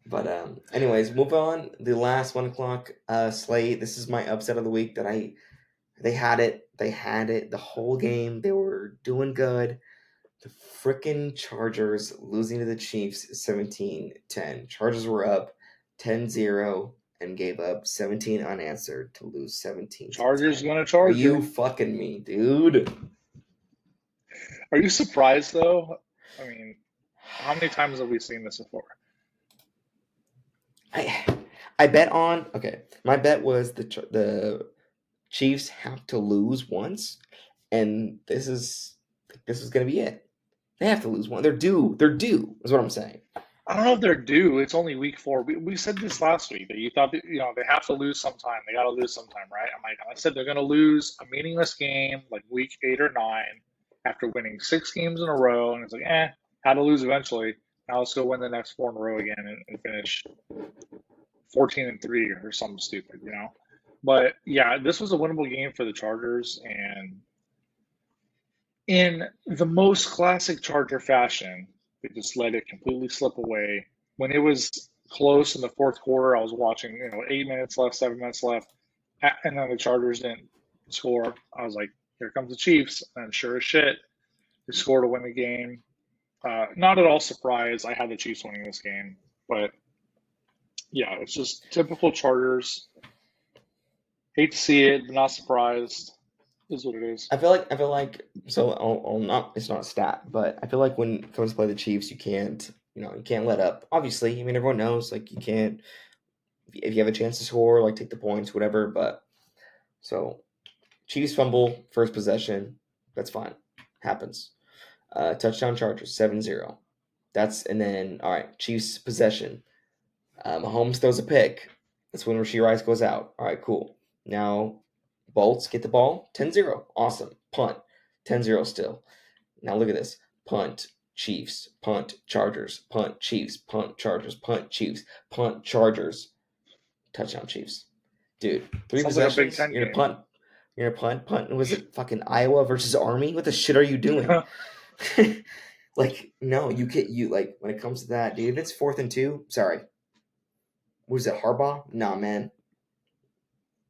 But anyways, move on. The last 1 o'clock slate. This is my upset of the week that they had it. They had it the whole game. They were doing good. The freaking Chargers losing to the Chiefs 17-10. Chargers were up 10-0 and gave up 17 unanswered to lose 17 to Chargers 10. gonna Are charge you you. fucking me, dude? Are you surprised though? I mean, how many times have we seen this before? I I bet on okay. My bet was the Chiefs have to lose once, and this is gonna be it. They have to lose one. They're due. They're due. Is what I'm saying. I don't know if they're due. It's only week 4. We said this last week that you thought that, they have to lose sometime. They got to lose sometime, right? I said they're going to lose a meaningless game like week 8 or 9 after winning 6 games in a row. And it's like, had to lose eventually. Now let's go win the next 4 in a row again and finish 14-3 or something stupid. But yeah, this was a winnable game for the Chargers. And in the most classic Charger fashion, they just let it completely slip away. When it was close in the fourth quarter, I was watching, 8 minutes left, 7 minutes left, and then the Chargers didn't score. I was like, here comes the Chiefs. And sure as shit, they scored to win the game. Not at all surprised. I had the Chiefs winning this game. But yeah, it's just typical Chargers. Hate to see it, but not surprised. Is what it is. I feel like so I'll not it's not a stat, but I feel like when it comes to play the Chiefs, you can't let up. Obviously, I mean everyone knows like you can't if you have a chance to score, like take the points, whatever. But so Chiefs fumble first possession, that's fine, happens. Touchdown Chargers 7-0. That's and then all right Chiefs possession. Mahomes throws a pick. That's when Rasheed Rice goes out. All right, cool. Now Bolts get the ball 10-0. Awesome. punt, 10-0 still. Now look at this. Punt, Chiefs, punt, Chargers, punt, Chiefs, punt, Chargers, punt, Chiefs, punt, Chargers, touchdown, Chiefs. Dude, three Sounds like a Big possessions. Ten You're gonna game. punt. You're gonna punt. Punt. Was it fucking Iowa versus Army? What the shit are you doing? Like, no, you get you like when it comes to that, dude. If it's 4th and 2, sorry. Was it Harbaugh? Nah, man.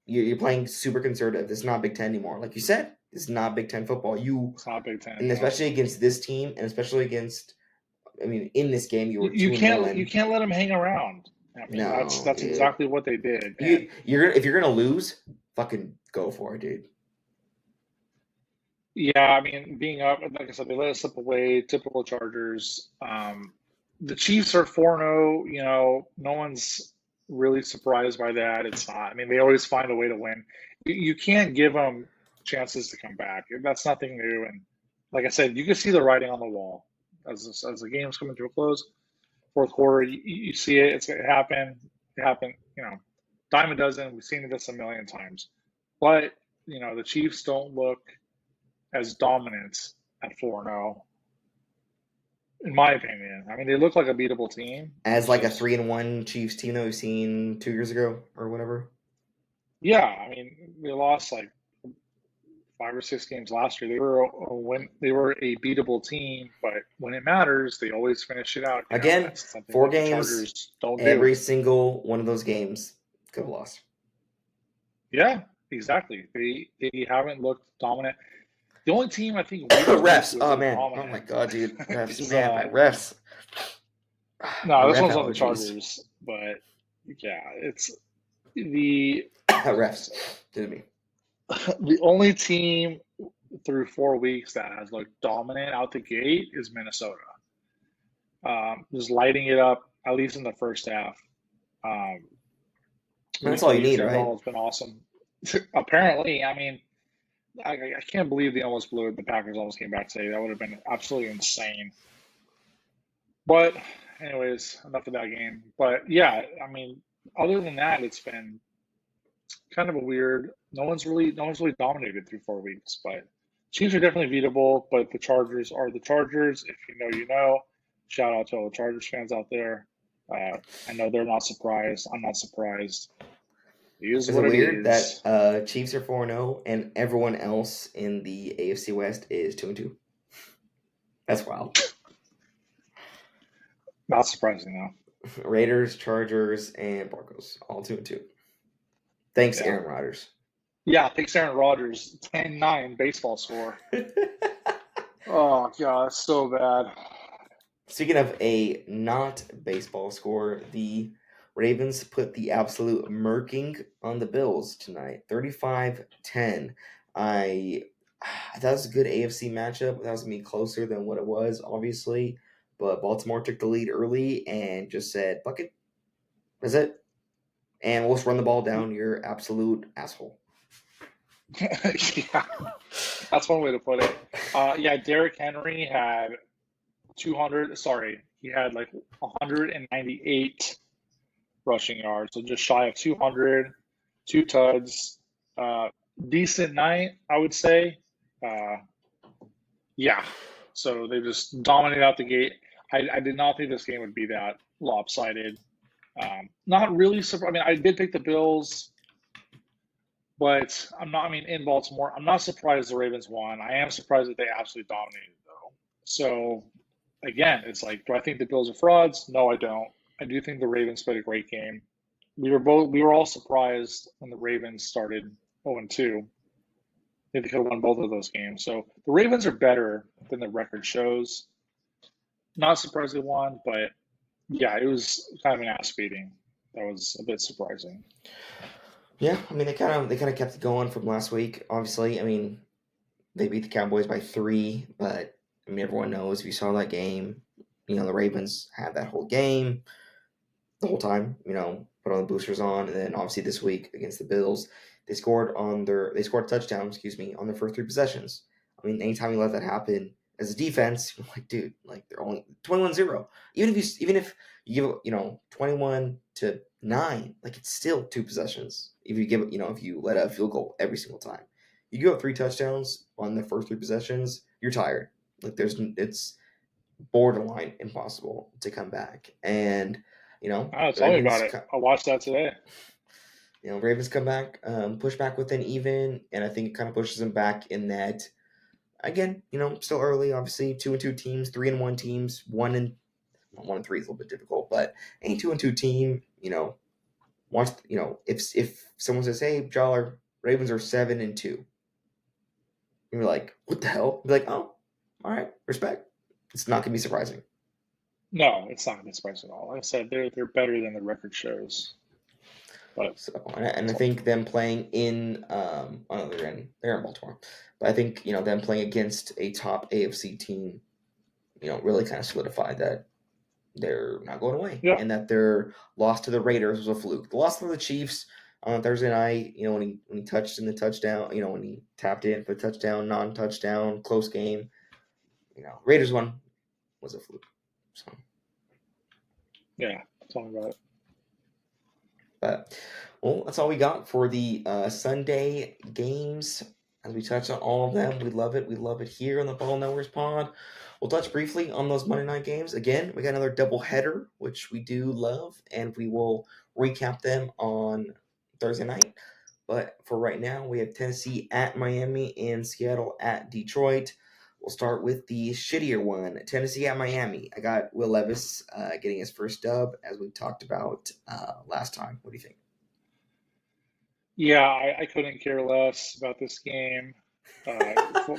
You're playing super conservative. This is not Big Ten anymore. Like you said, this is not Big Ten football. It's not Big Ten. And No. especially against this team, and especially against, I mean, in this game, you You, were you 2-1. can't let them hang around. I mean, No, that's dude. exactly what they did. And If you're gonna lose, fucking go for it, dude. yeah, I mean, being up, like I said, they let us slip away. Typical Chargers. The Chiefs are 4-0. You know, no one's really surprised by that. It's not. I mean, they always find a way to win. You can't give them chances to come back. That's nothing new. And like I said, you can see the writing on the wall as the game's coming to a close. Fourth quarter, you see it. It's going to happen. It happened. You know, dime a dozen. We've seen this a million times. But you know, the Chiefs don't look as dominant at 4-0, in my opinion. I mean, they look like a beatable team. As It's like a just, 3-1 Chiefs team that we've seen 2 years ago or whatever. yeah. I mean, they lost like 5 or 6 games last year. They were a beatable team, but when it matters, they always finish it out. You know, and Again, that's something 4 that the games, Chargers don't do. every single one of those games could have lost. Yeah, exactly. They haven't looked dominant. The only team I think recently Refs. who has Oh looked man. Oh my dominant god, dude. Refs. is Man, my refs. My no, this ref one's on the allergies. Chargers, but yeah, it's the Refs. Did me. the only team through 4 weeks that has looked dominant out the gate is Minnesota. Just lighting it up, at least in the first half. Um, That's all you Lee need, right? Tyndall has been awesome. Apparently, I mean, I can't believe they almost blew it. The Packers almost came back today. That would have been absolutely insane. But, anyways, enough of that game. But yeah, I mean, other than that, it's been kind of a weird. No one's really dominated through 4 weeks. But Chiefs are definitely beatable. But the Chargers are the Chargers. If you know, you know. Shout out to all the Chargers fans out there. I know they're not surprised. I'm not surprised. It is Is it what it weird is. that Chiefs are 4-0 and everyone else in the AFC West is 2-2? That's wild. Not surprising though. Raiders, Chargers, and Broncos all 2-2. Thanks, Yeah. Aaron Rodgers. Yeah, thanks Aaron Rodgers. 10-9 baseball score. Oh god, that's so bad. Speaking of a not baseball score, the Ravens put the absolute murking on the Bills tonight. 35-10. I thought it was a good AFC matchup. That was going to be closer than what it was, obviously. But Baltimore took the lead early and just said, fuck it. That's it. And we'll just run the ball down your absolute asshole. Yeah, that's one way to put it. Yeah, Derrick Henry had 200. Sorry, he had like 198 rushing yards, so just shy of 200, 2 tuds. Uh, Decent night, I would say. Uh, yeah, so they just dominated out the gate. I did not think this game would be that lopsided. Not really surprised. I mean, I did pick the Bills, but I'm not. I mean, in Baltimore, I'm not surprised the Ravens won. I am surprised that they absolutely dominated, though. So again, it's like, do I think the Bills are frauds? No, I don't. I do think the Ravens played a great game. We were all surprised when the Ravens started 0-2. They could have won both of those games. So the Ravens are better than the record shows. Not surprised they won, but yeah, it was kind of an ass beating. That was a bit surprising. Yeah, I mean they kind of kept it going from last week. Obviously, I mean they beat the Cowboys by 3, but I mean everyone knows if you saw that game, the Ravens had that whole game the whole time. Put all the boosters on, and then obviously this week against the Bills, they scored a touchdown, excuse me, on their first 3 possessions. I mean, anytime you let that happen as a defense, you're like, dude, like they're only 21-0. Even if you give 21-9, like it's still 2 possessions. If you give if you let a field goal every single time, you give up 3 touchdowns on the first 3 possessions, you're tired. Like it's borderline impossible to come back. And Oh, tell me about Ravens, it. I watched that today. Ravens come back, push back within even, and I think it kind of pushes them back in that. Again, still early. Obviously, 2-2 teams, 3-1 teams, 1-3 is a little bit difficult, but any 2-2 team, wants if someone says, "Hey, y'all are Ravens are 7-2," and you're like, "What the hell?" Be like, "Oh, all right, respect." It's not gonna be surprising. No, it's not going to surprise at all. Like I said, they're better than the record shows. But So, and I that's all. think them playing in, oh, they're in Baltimore, but I think them playing against a top AFC team, really kind of solidified that they're not going away, Yeah, and that their loss to the Raiders was a fluke. The loss to the Chiefs on Thursday night, when he touched in the touchdown, when he tapped in for the touchdown, non-touchdown, close game, Raiders one was a fluke. So, yeah. Tell me about it. but well, that's all we got for the Sunday games. As we touched on all of them, we love it. We love it here on the Ball Knowers Pod. We'll touch briefly on those Monday night games. Again, we got another double header, which we do love, and we will recap them on Thursday night. But for right now, we have Tennessee at Miami and Seattle at Detroit. We'll start with the shittier one, Tennessee at Miami. I got Will Levis getting his first dub, as we talked about last time. What do you think? Yeah, I couldn't care less about this game. Uh, fo-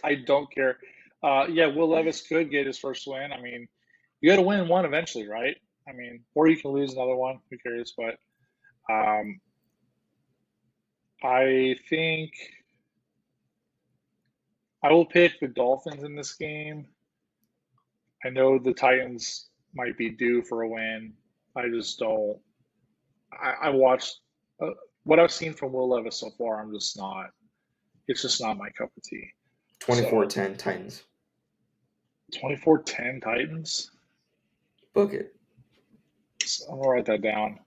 I don't care. Yeah, Will Levis could get his first win. I mean, you got to win one eventually, right? I mean, or you can lose another one. Who cares? But um, I think I will pick the Dolphins in this game. I know the Titans might be due for a win. I just don't. I watched uh, what I've seen from Will Levis so far. I'm just not. It's just not my cup of tea. So 24-10 Titans. 24-10 Titans. Book it. So I'm gonna write that down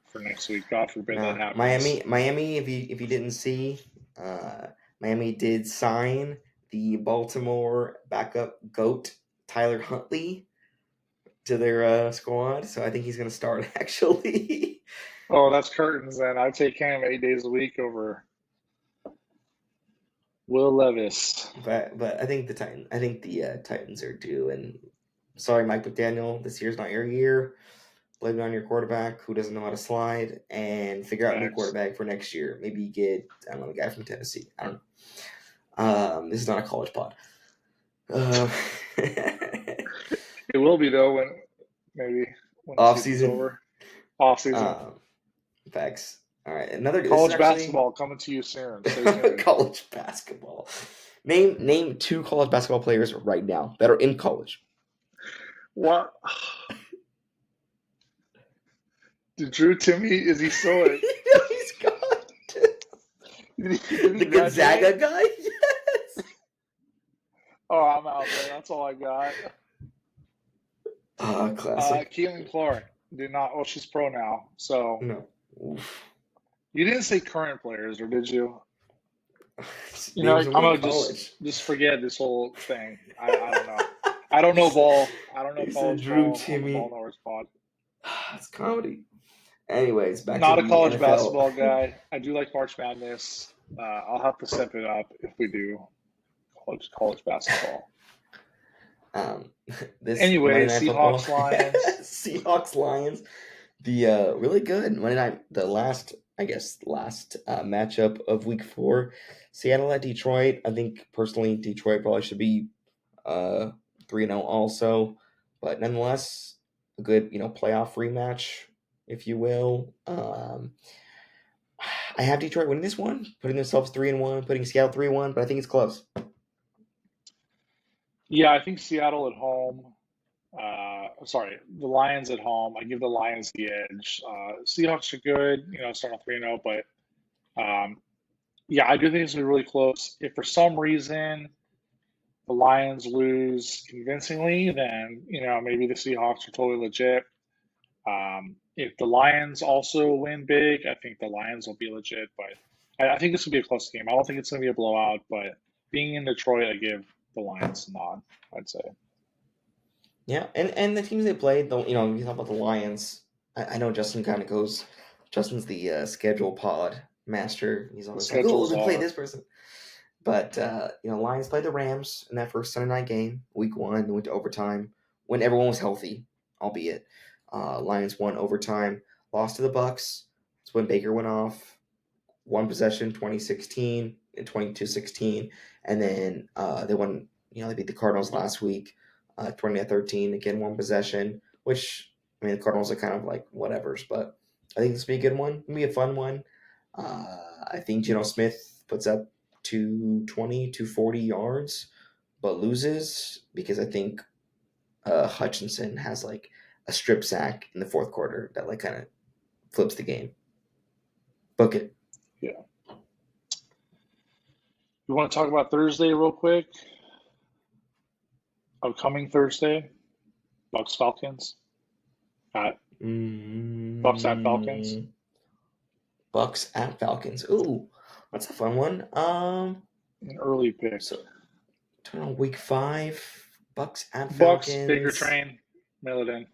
for next week. God forbid that Nah, happens. Miami. If you didn't see, uh, Miami did sign the Baltimore backup goat Tyler Huntley to their squad, so I think he's gonna start actually. Oh, that's curtains then. I take him 8 days a week over Will Levis. But I think the Titans are due. And sorry, Mike McDaniel, this year's not your year. Blame it on your quarterback who doesn't know how to slide, and figure out a new Facts. quarterback for next year. Maybe you get, I don't know, a guy from Tennessee. I don't know. This is not a college pod. Uh, It will be though when maybe when the off season's season. over. Off season. Um, Facts. All right, another. This is College actually basketball coming to you soon. Stay tuned. college basketball. Name 2 college basketball players right now that are in college. What? Did Drew Timmy? Is he still at? He's gone. Did he The Gonzaga graduate? guy. Yes. Oh, I'm out there. That's all I got. Ah, classic. Keelan Clark did not. Well, she's pro now. So No. Oof. you didn't say current players, or did you? You know, Names I'm someone in gonna just college. just forget this whole thing. I don't know. I don't know ball. I don't know He said college Drew ball on the Ball Timmy. Knowers pod. It's comedy. Anyways, back to Not a the college NFL. basketball guy. I do like March Madness. I'll have to step it up if we do college basketball. um, this Anyway, Monday Night Football, Seahawks Lions. Seahawks Lions. The really good Monday night, the last, I guess, last matchup of Week 4, Seattle at Detroit. I think personally, Detroit probably should be 3-0 also, but nonetheless, a good playoff rematch, if you will. I have Detroit winning this one, putting themselves 3-1, putting Seattle 3-1, but I think it's close. Yeah, I think Seattle at home. Sorry, the Lions at home. I give the Lions the edge. Seahawks are good, starting off 3-0, but yeah, I do think it's gonna be really close. If for some reason the Lions lose convincingly, then maybe the Seahawks are totally legit. If the Lions also win big, I think the Lions will be legit. But I think this will be a close game. I don't think it's going to be a blowout, but being in Detroit, I give the Lions a nod, I'd say. Yeah, and the teams they played, though, you talk about the Lions. I know Justin kind of goes. Justin's the schedule pod master. He's The always like, "Oh, schedule they play czar. this person." But Lions played the Rams in that first Sunday night game, week one. They went to overtime when everyone was healthy, albeit. Lions won overtime, lost to the Bucks. That's when Baker went off. One possession, 2016 and 22-16, and then they won. They beat the Cardinals last week, 20-13. Again, one possession. Which the Cardinals are kind of like whatever's, but I think this will be a good one. It'll be a fun one. I think Geno Smith puts up 220, 240 yards, but loses because I think Hutchinson has like a strip sack in the fourth quarter that like kind of flips the game. Book it. Yeah. You want to talk about Thursday real quick? Upcoming Thursday, Bucks Falcons at Bucks at Falcons. Mm, Bucks at Falcons. Ooh, that's a fun one. An early pick. So turn on week 5. Bucks at Bucks, Baker Falcons. Train, mail it in.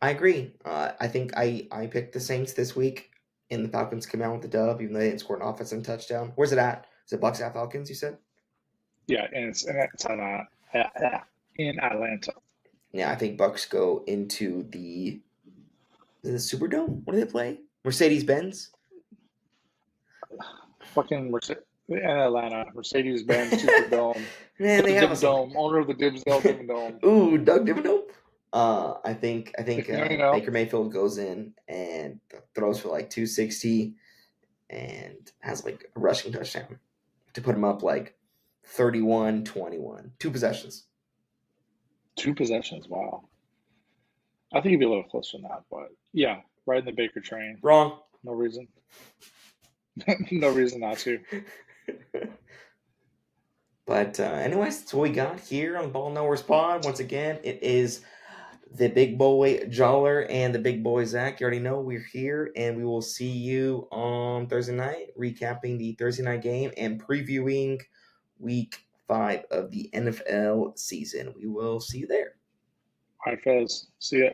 I agree. I think I picked the Saints this week, and the Falcons come out with the dub, even though they didn't score an offensive touchdown. Where's it at? Is it Bucks at Falcons? You said? Yeah, and it's on, in Atlanta. Yeah, I think Bucks go into the Superdome. What do they play? Mercedes Benz. Fucking in Atlanta, Mercedes-Benz Superdome. Man, they The have us Dim on. Dome, owner of the Dimsdale Dim Dome. Ooh, Doug Dimmadome. I think If you know, you know. Baker Mayfield goes in and throws for like 260 and has like a rushing touchdown to put him up like 31-21. 2 possessions. 2 possessions. Wow. I think it'd be a little closer than that, but yeah, riding the Baker train. Wrong. No reason. No reason not to. But anyways, that's what we got here on Ball Knowers Pod. Once again, it is the big boy Joller and the big boy Zach. You already know we're here, and we will see you on Thursday night, recapping the Thursday night game and previewing week 5 of the NFL season. We will see you there. All right, fellas. See ya.